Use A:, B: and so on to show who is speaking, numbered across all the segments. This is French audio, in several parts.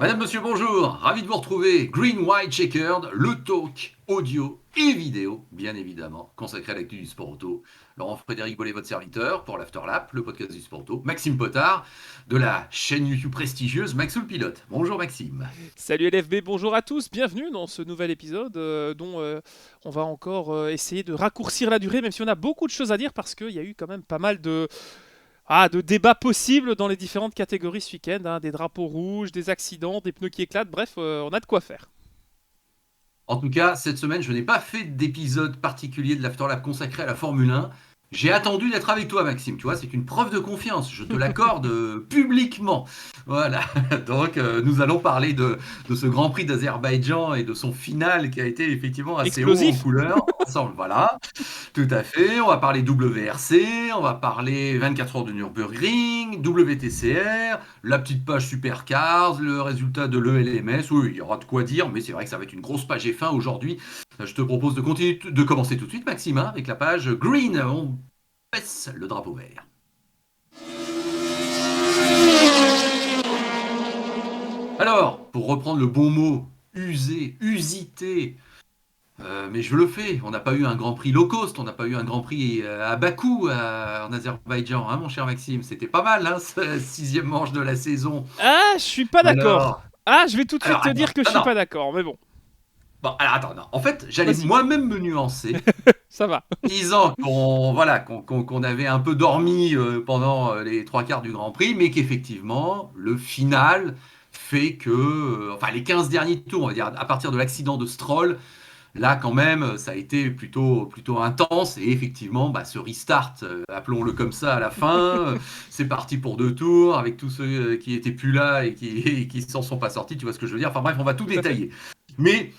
A: Madame, monsieur, bonjour. Ravi de vous retrouver. Green, White, Checkered, le talk audio et vidéo, bien évidemment, consacré à l'actu du sport auto. Laurent-Frédéric Bollet, votre serviteur, pour l'Afterlap, le podcast du sport auto. Maxime Potard, de la chaîne YouTube prestigieuse Maxou le Pilote. Bonjour Maxime.
B: Salut LFB, bonjour à tous, bienvenue dans ce nouvel épisode dont on va encore essayer de raccourcir la durée, même si on a beaucoup de choses à dire parce qu'il y a eu quand même pas mal de débats possibles dans les différentes catégories ce week-end, hein, des drapeaux rouges, des accidents, des pneus qui éclatent, bref, on a de quoi faire.
A: En tout cas, cette semaine, je n'ai pas fait d'épisode particulier de l'Afterlap consacré à la Formule 1. J'ai attendu d'être avec toi, Maxime. Tu vois, c'est une preuve de confiance. Je te l'accorde publiquement. Voilà. Donc, nous allons parler de ce Grand Prix d'Azerbaïdjan et de son final qui a été effectivement assez haut en
B: Explosif.
A: couleur. Ensemble, voilà. Tout à fait. On va parler WRC, on va parler 24 heures de Nürburgring, WTCR, la petite page Supercars, le résultat de l'ELMS. Oui, il y aura de quoi dire, mais c'est vrai que ça va être une grosse page F1 aujourd'hui. Je te propose de commencer tout de suite, Maxime, hein, avec la page Green. On baisse le drapeau vert. Alors, pour reprendre le bon mot, usité, mais je le fais. On n'a pas eu un Grand Prix low cost, on n'a pas eu un Grand Prix à Bakou, en Azerbaïdjan, hein, mon cher Maxime. C'était pas mal, hein, ce sixième manche de la saison.
B: Ah, je suis pas d'accord.
A: Alors,
B: Ah, je vais tout de suite
A: alors,
B: te dire que je suis
A: non.
B: pas d'accord, mais bon,
A: Bon, alors, attends, non. En fait, j'allais
B: vas-y,
A: moi-même me nuancer,
B: ça va.
A: disant qu'on avait un peu dormi pendant les trois quarts du Grand Prix, mais qu'effectivement, le final fait que, enfin, les 15 derniers tours, on va dire, à partir de l'accident de Stroll, là, quand même, ça a été plutôt intense. Et effectivement, bah, ce restart, appelons-le comme ça, à la fin, c'est parti pour deux tours, avec tous ceux qui étaient plus là et qui s'en sont pas sortis. Tu vois ce que je veux dire? Enfin bref, on va tout
B: Tout à fait.
A: détailler. Mais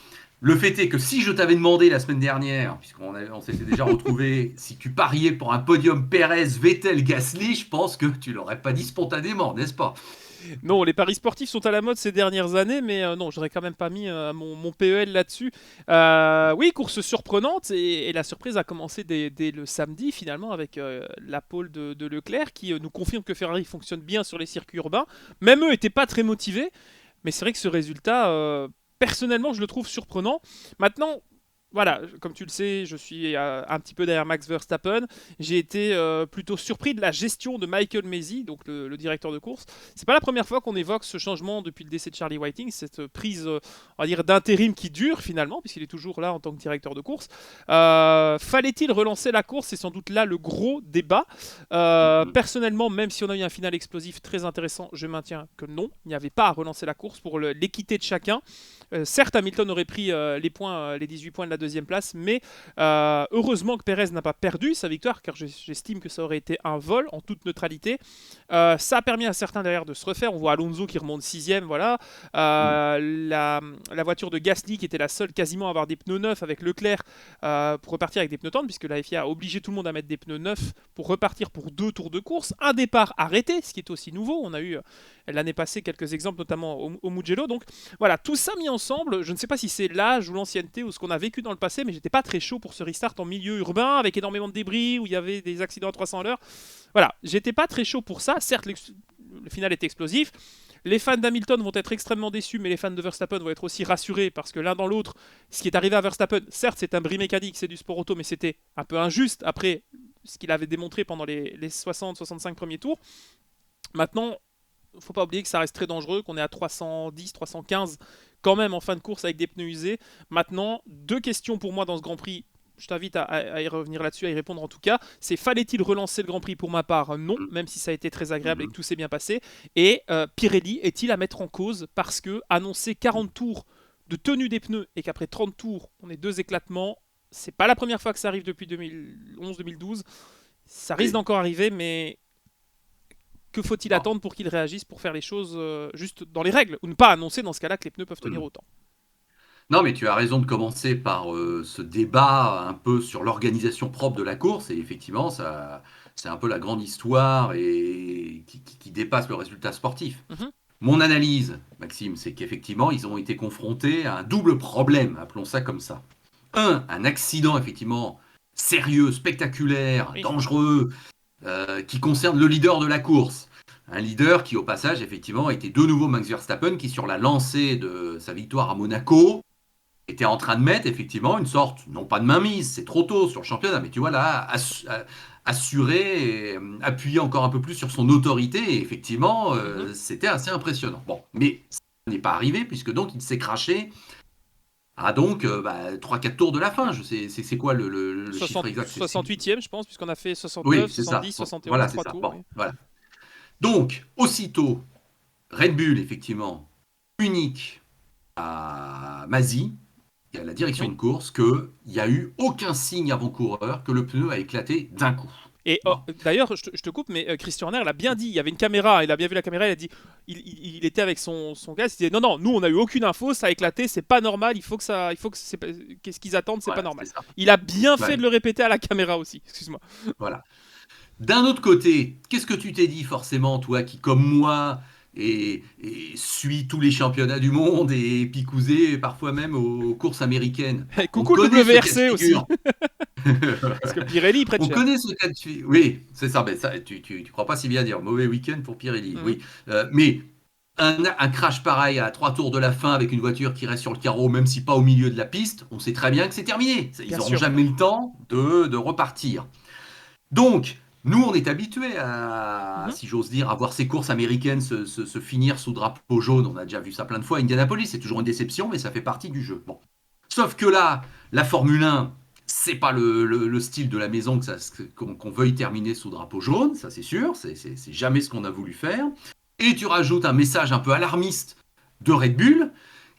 A: le fait est que si je t'avais demandé la semaine dernière, puisqu'on s'était déjà retrouvé, si tu pariais pour un podium Pérez, Vettel, Gasly, je pense que tu l'aurais pas dit spontanément, n'est-ce pas?
B: Non, les paris sportifs sont à la mode ces dernières années, mais non, j'aurais quand même pas mis mon PEL là-dessus. Oui, course surprenante, et la surprise a commencé dès le samedi, finalement, avec la pole de Leclerc, qui nous confirme que Ferrari fonctionne bien sur les circuits urbains. Même eux n'étaient pas très motivés, mais c'est vrai que ce résultat, personnellement, je le trouve surprenant. Maintenant, voilà, comme tu le sais, je suis un petit peu derrière Max Verstappen. J'ai été plutôt surpris de la gestion de Michael Masi, donc le directeur de course. C'est pas la première fois qu'on évoque ce changement depuis le décès de Charlie Whiting, cette prise, on va dire, d'intérim qui dure finalement, puisqu'il est toujours là en tant que directeur de course. Fallait-il relancer la course? C'est sans doute là le gros débat. Personnellement, même si on a eu un final explosif très intéressant, je maintiens que non, il n'y avait pas à relancer la course pour l'équité de chacun. Certes, Hamilton aurait pris les points, les 18 points de la deuxième place, mais heureusement que Perez n'a pas perdu sa victoire, car j'estime que ça aurait été un vol en toute neutralité. Ça a permis à certains derrière de se refaire. On voit Alonso qui remonte sixième, voilà. La voiture de Gasly qui était la seule quasiment à avoir des pneus neufs avec Leclerc pour repartir avec des pneus tendres, puisque la FIA a obligé tout le monde à mettre des pneus neufs pour repartir pour deux tours de course. Un départ arrêté, ce qui est aussi nouveau. On a eu l'année passée quelques exemples, notamment au Mugello. Donc voilà, tout ça mis ensemble, je ne sais pas si c'est l'âge ou l'ancienneté ou ce qu'on a vécu dans le passé, mais j'étais pas très chaud pour ce restart en milieu urbain avec énormément de débris où il y avait des accidents à 300 à l'heure. Voilà, j'étais pas très chaud pour ça. Certes, le final est explosif. Les fans d'Hamilton vont être extrêmement déçus, mais les fans de Verstappen vont être aussi rassurés parce que l'un dans l'autre, ce qui est arrivé à Verstappen, certes, c'est un bris mécanique, c'est du sport auto, mais c'était un peu injuste après ce qu'il avait démontré pendant les 60-65 premiers tours. Maintenant, faut pas oublier que ça reste très dangereux, qu'on est à 310, 315 quand même en fin de course avec des pneus usés. Maintenant, deux questions pour moi dans ce Grand Prix. Je t'invite à y revenir là-dessus, à y répondre en tout cas. C'est fallait-il relancer le Grand Prix? Pour ma part, non, même si ça a été très agréable et que tout s'est bien passé. Et Pirelli est-il à mettre en cause parce que annoncer 40 tours de tenue des pneus et qu'après 30 tours, on ait deux éclatements, c'est pas la première fois que ça arrive depuis 2011-2012. Ça risque
A: Oui.
B: d'encore arriver, mais que faut-il
A: Bon.
B: attendre pour qu'ils réagissent pour faire les choses juste dans les règles ou ne pas annoncer dans ce cas-là que les pneus peuvent tenir autant?
A: Non, mais tu as raison de commencer par ce débat un peu sur l'organisation propre de la course. Et effectivement, ça, c'est un peu la grande histoire et qui dépasse le résultat sportif.
B: Mhm.
A: Mon analyse, Maxime, c'est qu'effectivement, ils ont été confrontés à un double problème, appelons ça comme ça. Un accident effectivement sérieux, spectaculaire,
B: Oui.
A: dangereux, qui concerne le leader de la course. Un leader qui, au passage, effectivement, était de nouveau Max Verstappen, qui, sur la lancée de sa victoire à Monaco, était en train de mettre, effectivement, une sorte, non pas de mainmise, c'est trop tôt sur le championnat, mais tu vois, là, assurer, et, appuyer encore un peu plus sur son autorité, et effectivement,
B: Mhm.
A: c'était assez impressionnant. Bon, mais ça n'est pas arrivé, puisque donc il s'est craché à donc 3-4 tours de la fin. Je sais, c'est quoi le chiffre
B: 60
A: exact?
B: 68e, je pense, puisqu'on a fait
A: Oui,
B: 69,
A: c'est ça.
B: 70, 71,
A: Voilà, c'est
B: 3
A: ça.
B: tours.
A: Bon,
B: Oui.
A: voilà. Donc, aussitôt, Red Bull, effectivement, unique à Masi, à la direction
B: Oui.
A: de course, qu'il n'y a eu aucun signe avant-coureur que le pneu a éclaté d'un coup.
B: Et
A: Bon,
B: d'ailleurs, je te coupe, mais Christian Horner l'a bien dit. Il y avait une caméra, il a bien vu la caméra. Il a dit, il était avec son gars. Il disait non, non, nous on n'a eu aucune info, ça a éclaté, c'est pas normal. Il faut que qu'est-ce qu'ils attendent, c'est pas
A: voilà, c'est
B: normal.
A: ça.
B: Il a bien fait
A: Ouais,
B: de le répéter à la caméra aussi. Excuse-moi.
A: voilà. D'un autre côté, qu'est-ce que tu t'es dit forcément, toi qui, comme moi, et suis tous les championnats du monde et picousé parfois même aux courses américaines?
B: Et
A: On
B: coucou le
A: connaît ce cas de
B: WRC aussi,
A: figure.
B: parce que Pirelli il prête
A: On
B: cher.
A: connaît ce cas de figure. Oui, c'est ça. Ben ça, tu crois pas si bien dire. Mauvais week-end pour Pirelli.
B: Mhm.
A: Oui. Mais un crash pareil à 3 tours de la fin avec une voiture qui reste sur le carreau, même si pas au milieu de la piste, on sait très bien que c'est terminé. Ils
B: Bien
A: n'auront
B: sûr.
A: jamais le temps de repartir. Donc, nous, on est habitués à,
B: Mhm.
A: si j'ose dire, à voir ces courses américaines se finir sous drapeau jaune. On a déjà vu ça plein de fois. Indianapolis, c'est toujours une déception, mais ça fait partie du jeu. Bon. Sauf que là, la Formule 1, c'est pas le style de la maison qu'on veuille terminer sous drapeau jaune, ça c'est sûr. C'est jamais ce qu'on a voulu faire. Et tu rajoutes un message un peu alarmiste de Red Bull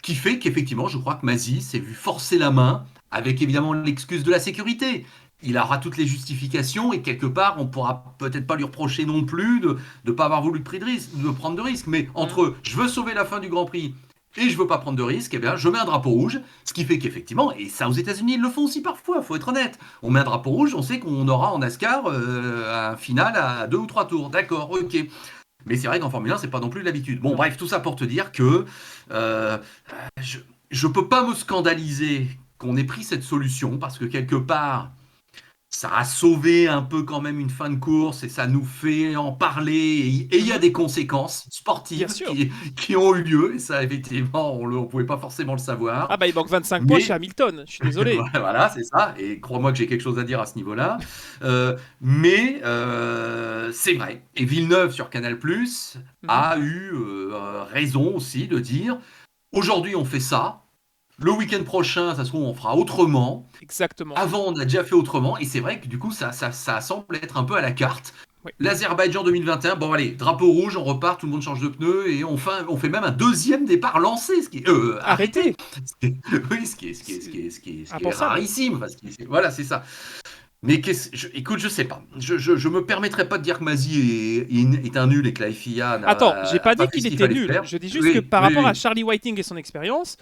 A: qui fait qu'effectivement, je crois que Masi s'est vu forcer la main avec évidemment l'excuse de la sécurité. Il aura toutes les justifications et quelque part, on pourra peut-être pas lui reprocher non plus de ne pas avoir voulu de prendre de risques. Mais
B: Mhm.
A: entre je veux sauver la fin du Grand Prix et je veux pas prendre de risques, eh bien, je mets un drapeau rouge. Ce qui fait qu'effectivement, et ça aux États-Unis, ils le font aussi parfois, faut être honnête. On met un drapeau rouge, on sait qu'on aura en NASCAR un final à 2 ou 3 tours. D'accord, ok. Mais c'est vrai qu'en Formule 1, c'est pas non plus l'habitude. Bon,
B: Non.
A: bref, tout ça pour te dire que euh, je peux pas me scandaliser qu'on ait pris cette solution parce que quelque part, ça a sauvé un peu quand même une fin de course et ça nous fait en parler. Et il y a
B: Mhm.
A: des conséquences
B: Bien
A: sportives
B: sûr.
A: qui ont eu lieu. Et ça, effectivement, on ne pouvait pas forcément le
B: Ah
A: savoir.
B: bah il manque 25 points chez
A: Mais
B: Hamilton. Je suis désolé.
A: voilà, c'est ça. Et crois-moi que j'ai quelque chose à dire à ce niveau-là. Mais c'est vrai. Et Villeneuve sur Canal+
B: Mhm.
A: a eu raison aussi de dire aujourd'hui on fait ça. Le week-end prochain, ça se trouve, on fera autrement.
B: Exactement.
A: Avant, on a déjà fait autrement. Et c'est vrai que du coup, ça semble être un peu à la carte.
B: Oui.
A: L'Azerbaïdjan 2021, bon allez, drapeau rouge, on repart, tout le monde change de pneu et on fait même un deuxième départ lancé, ce qui est arrêté.
B: Arrêtez.
A: Oui,
B: C'est
A: ce qui est
B: impensable.
A: rarissime. Voilà, c'est ça. Mais écoute, je sais pas. Je me permettrai pas de dire que Masi est un nul et que la FIA
B: Attends, j'ai
A: a
B: pas
A: pas
B: dit
A: fait ce
B: qu'il
A: qu'il
B: était
A: fallait
B: nul.
A: faire.
B: Je dis juste que
A: Oui,
B: par
A: oui,
B: rapport à
A: oui.
B: Charlie Whiting et son expérience,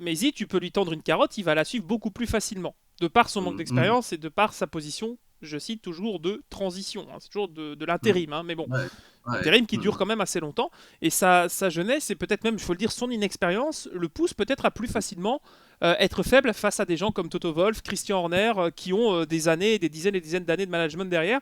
B: Maisie, tu peux lui tendre une carotte, il va la suivre beaucoup plus facilement. De par son manque
A: Mm, mm,
B: d'expérience et de par sa position, je cite toujours de transition. Hein. C'est toujours de
A: mm.
B: l'intérim, hein, mais bon.
A: Ouais, ouais.
B: Intérim qui dure
A: Mm.
B: quand même assez longtemps. Et sa jeunesse, et peut-être même, il faut le dire, son inexpérience, le pousse peut-être à plus facilement être faible face à des gens comme Toto Wolff, Christian Horner, qui ont des années, des dizaines et des dizaines d'années de management derrière.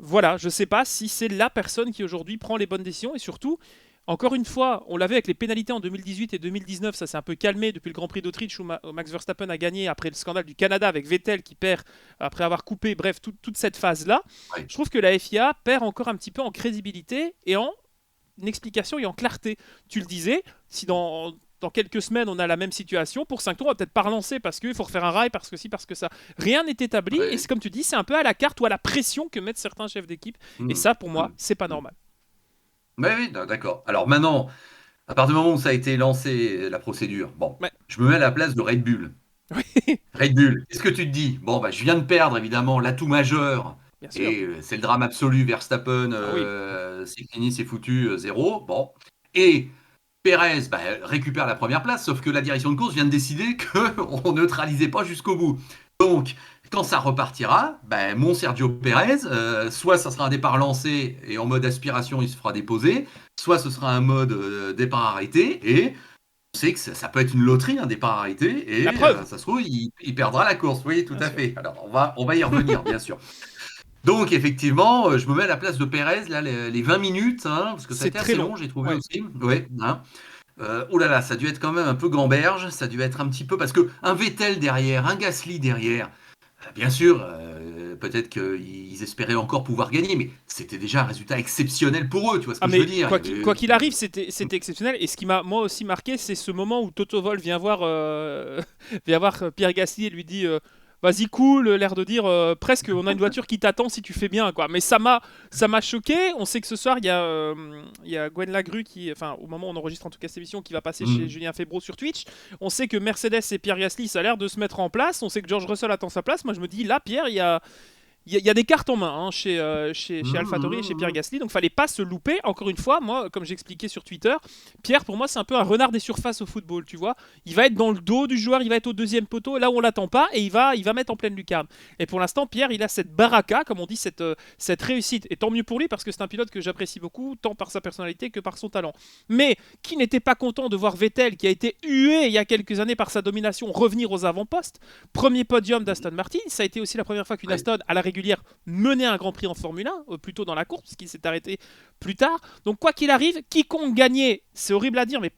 B: Voilà, je ne sais pas si c'est la personne qui aujourd'hui prend les bonnes décisions et surtout, encore une fois, on l'avait avec les pénalités en 2018 et 2019, ça s'est un peu calmé depuis le Grand Prix d'Autriche où Max Verstappen a gagné après le scandale du Canada avec Vettel qui perd après avoir coupé, bref, toute cette phase-là.
A: Ouais.
B: Je trouve que la FIA perd encore un petit peu en crédibilité et en explication et en clarté. Tu le disais, si dans quelques semaines on a la même situation, pour 5 tours on va peut-être pas relancer parce qu'il faut refaire un rail, parce que si, parce que ça. Rien n'est établi et
A: Ouais.
B: c'est comme tu dis, c'est un peu à la carte ou à la pression que mettent certains chefs d'équipe et
A: Mm,
B: ça pour moi
A: mm,
B: c'est pas
A: mm.
B: normal.
A: Ouais, oui, d'accord. Alors maintenant, à partir du moment où ça a été lancé, la procédure, bon,
B: Ouais.
A: je me mets à la place de Red Bull.
B: Oui,
A: Red Bull, qu'est-ce que tu te dis? Bon, bah, je viens de perdre évidemment l'atout majeur
B: bien sûr.
A: et c'est le drame absolu. Verstappen,
B: Ah oui,
A: c'est fini, c'est foutu, zéro. Bon. Et Pérez bah, récupère la première place, sauf que la direction de course vient de décider qu'on ne neutralisait pas jusqu'au bout. Donc, quand ça repartira, bah, mon Sergio Pérez, soit ça sera un départ lancé et en mode aspiration, il se fera déposer, soit ce sera un mode départ arrêté et on sait que ça peut être une loterie, un départ arrêté,
B: la
A: et
B: preuve,
A: ça se trouve, il perdra la course. Oui, tout
B: bien
A: à
B: sûr.
A: fait. Alors, on va y revenir, bien sûr. Donc effectivement, je me mets à la place de Pérez, là, les 20 minutes, hein, parce que ça a
B: C'est
A: été
B: très
A: assez
B: long.
A: long, j'ai trouvé
B: Ouais.
A: aussi. Ouais, hein. Oh là là, ça a dû être quand même un peu gamberge, ça a dû être un petit peu parce que un Vettel derrière, un Gasly derrière, bien sûr, peut-être qu'ils espéraient encore pouvoir gagner, mais c'était déjà un résultat exceptionnel pour eux, tu vois ce
B: Ah
A: que je veux
B: mais
A: dire? Il y avait,
B: quoi qu'il arrive, c'était exceptionnel. Et ce qui m'a moi aussi marqué, c'est ce moment où Toto Wolff vient voir, vient voir Pierre Gasly et lui dit vas-y cool, l'air de dire presque on a une voiture qui t'attend si tu fais bien quoi. Mais ça m'a choqué. On sait que ce soir il y a Gwen Lagru qui, enfin au moment où on enregistre en tout cas cette émission, qui va passer chez
A: Hmm.
B: Julien Febro sur Twitch. On sait que Mercedes et Pierre Gasly ça a l'air de se mettre en place. On sait que George Russell attend sa place. Moi je me dis là Pierre il y a des cartes en main hein, chez AlphaTauri et chez Pierre
A: Hmm.
B: Gasly, donc fallait pas se louper. Encore une fois, moi, comme j'expliquais sur Twitter, Pierre, pour moi, c'est un peu un renard des surfaces au football, tu vois. Il va être dans le dos du joueur, il va être au deuxième poteau, là où on l'attend pas, et il va mettre en pleine lucarne. Et pour l'instant, Pierre, il a cette baraka, comme on dit, cette réussite. Et tant mieux pour lui, parce que c'est un pilote que j'apprécie beaucoup, tant par sa personnalité que par son talent. Mais qui n'était pas content de voir Vettel, qui a été hué il y a quelques années par sa domination, revenir aux avant-postes. Premier podium d'Aston Martin, ça a été aussi la première fois qu'une
A: Ouais,
B: Aston, à la régulière, menait un Grand Prix en Formule 1, plutôt dans la course, puisqu'il s'est arrêté plus tard. Donc quoi qu'il arrive, quiconque gagnait, c'est horrible à dire, mais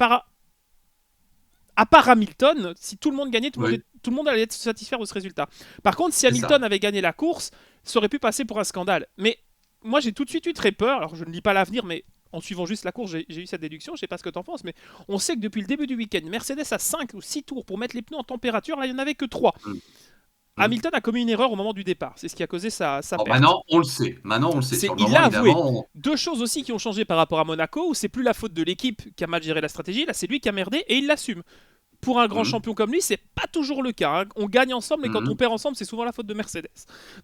B: à part Hamilton, si tout le monde gagnait,
A: ouais,
B: tout le monde allait être satisfait de ce résultat. Par contre, si
A: c'est
B: Hamilton
A: ça.
B: avait gagné la course, ça aurait pu passer pour un scandale. Mais moi, j'ai tout de suite eu très peur. Alors, je ne lis pas l'avenir, mais en suivant juste la course, j'ai eu cette déduction. Je ne sais pas ce que tu en penses, mais on sait que depuis le début du week-end, Mercedes a 5 ou 6 tours pour mettre les pneus en température. Là, il n'y en avait que 3.
A: Hmm. Hmm.
B: Hamilton a commis une erreur au moment du départ. C'est ce qui a causé sa
A: Bon,
B: perte.
A: maintenant, on le sait. Maintenant, on le sait. Sur le
B: Il
A: moment,
B: l'a avoué.
A: évidemment,
B: Deux choses aussi qui ont changé par rapport à Monaco, où c'est plus la faute de l'équipe qui a mal géré la stratégie, là c'est lui qui a merdé et il l'assume. Pour un grand
A: Hmm.
B: champion comme lui, c'est pas toujours le cas, hein. On gagne ensemble, mais quand on
A: Hmm.
B: perd ensemble, c'est souvent la faute de Mercedes.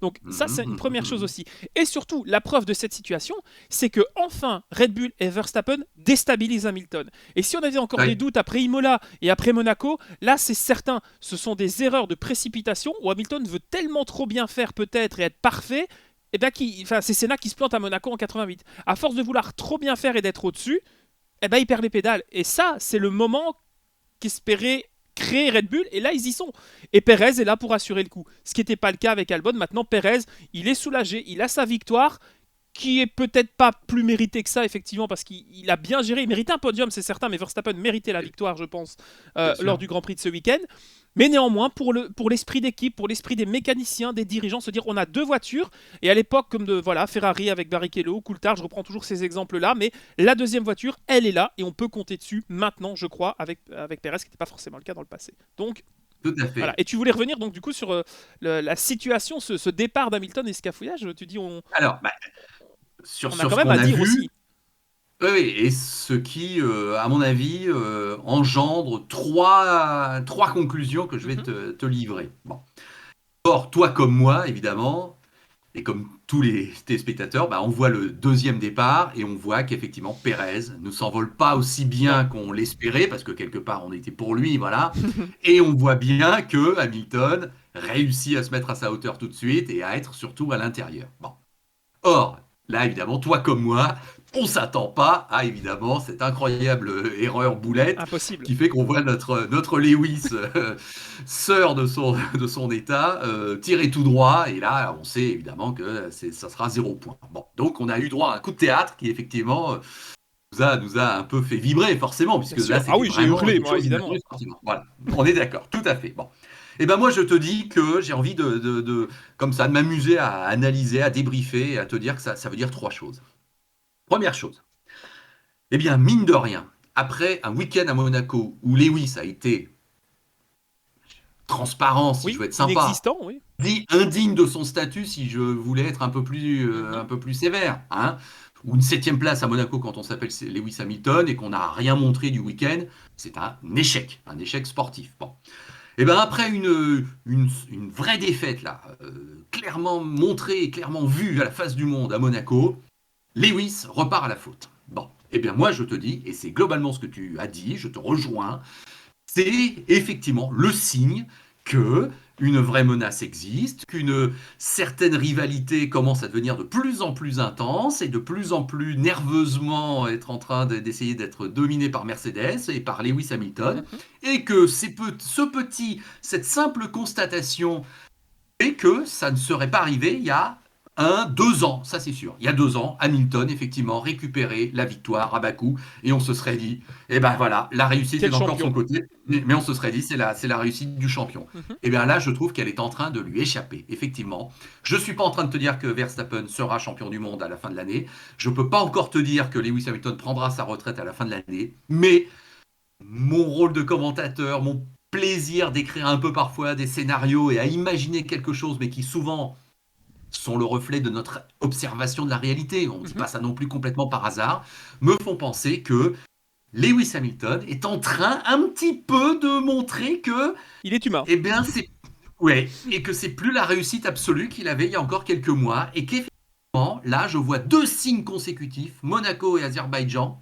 B: Donc ça,
A: Hmm.
B: c'est une
A: Hmm.
B: première chose
A: Hmm.
B: aussi. Et surtout, la preuve de cette situation, c'est que enfin Red Bull et Verstappen déstabilisent Hamilton. Et si on avait encore des
A: Ouais,
B: doutes après Imola et après Monaco, là c'est certain, ce sont des erreurs de précipitation où Hamilton veut tellement trop bien faire peut-être et être parfait. Et bien, c'est Senna qui se plante à Monaco en 88. À force de vouloir trop bien faire et d'être au-dessus, eh ben, il perd les pédales. Et ça, c'est le moment qu'espérait créer Red Bull, et là ils y sont. Et Perez est là pour assurer le coup. Ce qui n'était pas le cas avec Albon. Maintenant, Perez, il est soulagé, il a sa victoire, qui est peut-être pas plus méritée que ça, effectivement, parce qu'il a bien géré. Il méritait un podium, c'est certain, mais Verstappen méritait la victoire, je pense,
A: bien
B: lors
A: sûr.
B: du Grand Prix de ce week-end. Mais néanmoins, pour l'esprit d'équipe, pour l'esprit des mécaniciens, des dirigeants, se dire on a deux voitures. Et à l'époque, comme de voilà, Ferrari avec Barrichello, Coulthard, je reprends toujours ces exemples-là, mais la deuxième voiture, elle est là et on peut compter dessus maintenant, je crois, avec Perez, ce qui n'était pas forcément le cas dans le passé. Donc
A: Tout à
B: voilà.
A: fait.
B: Et tu voulais revenir donc du coup sur la situation, ce départ d'Hamilton et ce cafouillage. Tu dis
A: Alors, bah,
B: on a
A: sur
B: quand
A: ce
B: même
A: qu'on
B: à
A: a
B: dire
A: vu,
B: aussi.
A: oui, oui, et ce qui, à mon avis, engendre trois conclusions que je vais
B: Mhm.
A: te livrer. Bon. Or, toi comme moi, évidemment, et comme tous les téléspectateurs, bah, on voit le deuxième départ et on voit qu'effectivement, Pérez ne s'envole pas aussi
B: Non.
A: bien qu'on l'espérait, parce que quelque part, on était pour lui, voilà. Et on voit bien que Hamilton réussit à se mettre à sa hauteur tout de suite et à être surtout à l'intérieur. Bon. Or, là, évidemment, toi comme moi, on s'attend pas à, évidemment, cette incroyable erreur boulette
B: Impossible.
A: qui fait qu'on voit notre Lewis, sœur de son état, tirer tout droit. Et là, on sait évidemment que ça sera 0 point. Bon, donc on a eu droit à un coup de théâtre qui, effectivement, nous a un peu fait vibrer, forcément,
B: Bien
A: puisque là,
B: sûr. Ah
A: c'était
B: oui, j'ai
A: vraiment
B: hurlé
A: quelque
B: moi
A: chose
B: évidemment.
A: d'inattendu sportivement. Voilà, on est d'accord, tout à fait. Bon. Et ben moi, je te dis que j'ai envie comme ça, de m'amuser à analyser, à débriefer et à te dire que ça veut dire trois choses. Première chose, eh bien, mine de rien, après un week-end à Monaco où Lewis a été transparent, si je
B: Oui,
A: veux être sympa,
B: inexistant, oui.
A: dit indigne de son statut, si je voulais être
B: Mhm.
A: un peu plus sévère, hein, ou une septième place à Monaco quand on s'appelle Lewis Hamilton et qu'on n'a rien montré du week-end, c'est un échec sportif. Bon. Et ben après une vraie défaite là, clairement montrée et clairement vue à la face du monde à Monaco, Lewis repart à la faute. Bon, eh bien moi je te dis, et c'est globalement ce que tu as dit, je te rejoins, c'est effectivement le signe que une vraie menace existe, qu'une certaine rivalité commence à devenir de plus en plus intense et de plus en plus nerveusement être en train d'essayer d'être dominé par Mercedes et par Lewis Hamilton,
B: Mhm.
A: et que cette simple constatation est que ça ne serait pas arrivé il y a 2 ans, ça c'est sûr. Il y a 2 ans, Hamilton, effectivement, récupérait la victoire à Bakou, et on se serait dit, eh ben voilà, la réussite
B: Quel
A: est encore de son
B: champion.
A: côté, mais on se serait dit, c'est la réussite du champion.
B: Mhm.
A: Et bien là, je trouve qu'elle est en train de lui échapper, effectivement. Je ne suis pas en train de te dire que Verstappen sera champion du monde à la fin de l'année. Je ne peux pas encore te dire que Lewis Hamilton prendra sa retraite à la fin de l'année, mais mon rôle de commentateur, mon plaisir d'écrire un peu parfois des scénarios et à imaginer quelque chose, mais qui souvent sont le reflet de notre observation de la réalité, on ne dit
B: Mhm.
A: pas ça non plus complètement par hasard, me font penser que Lewis Hamilton est en train un petit peu de montrer que,
B: Il est humain.
A: eh bien, c'est ouais, et que c'est plus la réussite absolue qu'il avait il y a encore quelques mois, et qu'effectivement, là, je vois 2 signes consécutifs, Monaco et Azerbaïdjan,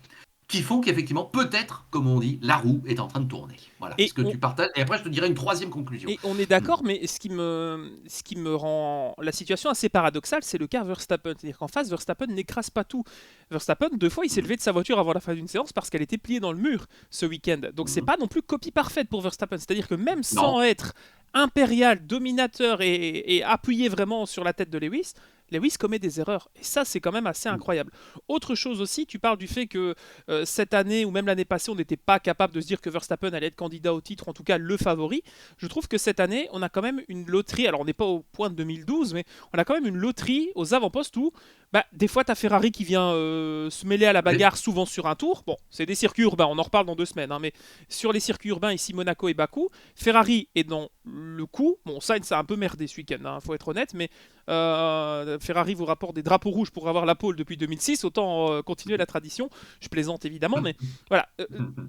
A: qui font qu'effectivement, peut-être, comme on dit, la roue est en train de tourner. Voilà,
B: Et
A: ce que
B: on,
A: tu partages. Et après, je te dirai une troisième conclusion.
B: Et on est
A: Hmm.
B: d'accord, mais ce qui me rend la situation assez paradoxale, c'est le cas Verstappen. C'est-à-dire qu'en face, Verstappen n'écrase pas tout. Verstappen, 2 fois, il s'est
A: Hmm.
B: levé de sa voiture avant la fin d'une séance parce qu'elle était pliée dans le mur ce week-end. Donc c'est
A: Hmm.
B: pas non plus copie parfaite pour Verstappen. C'est-à-dire que même
A: Non.
B: sans être impérial, dominateur et appuyé vraiment sur la tête de Lewis, Lewis commet des erreurs. Et ça, c'est quand même assez
A: Hmm.
B: incroyable. Autre chose aussi, tu parles du fait que cette année ou même l'année passée, on n'était pas capable de se dire que Verstappen allait être candidat au titre, en tout cas le favori. Je trouve que cette année, on a quand même une loterie. Alors, on n'est pas au point de 2012, mais on a quand même une loterie aux avant-postes où, bah, des fois, tu as Ferrari qui vient se mêler à la
A: Oui.
B: bagarre, souvent sur un tour. Bon, c'est des circuits urbains, on en reparle dans 2 semaines, hein, mais sur les circuits urbains, ici Monaco et Bakou, Ferrari est dans le coup. Bon, Sainz a un peu merdé ce week-end, hein, faut être honnête, mais Ferrari vous rapporte des drapeaux rouges pour avoir la pole depuis 2006. Autant continuer la tradition. Je plaisante évidemment, mais voilà.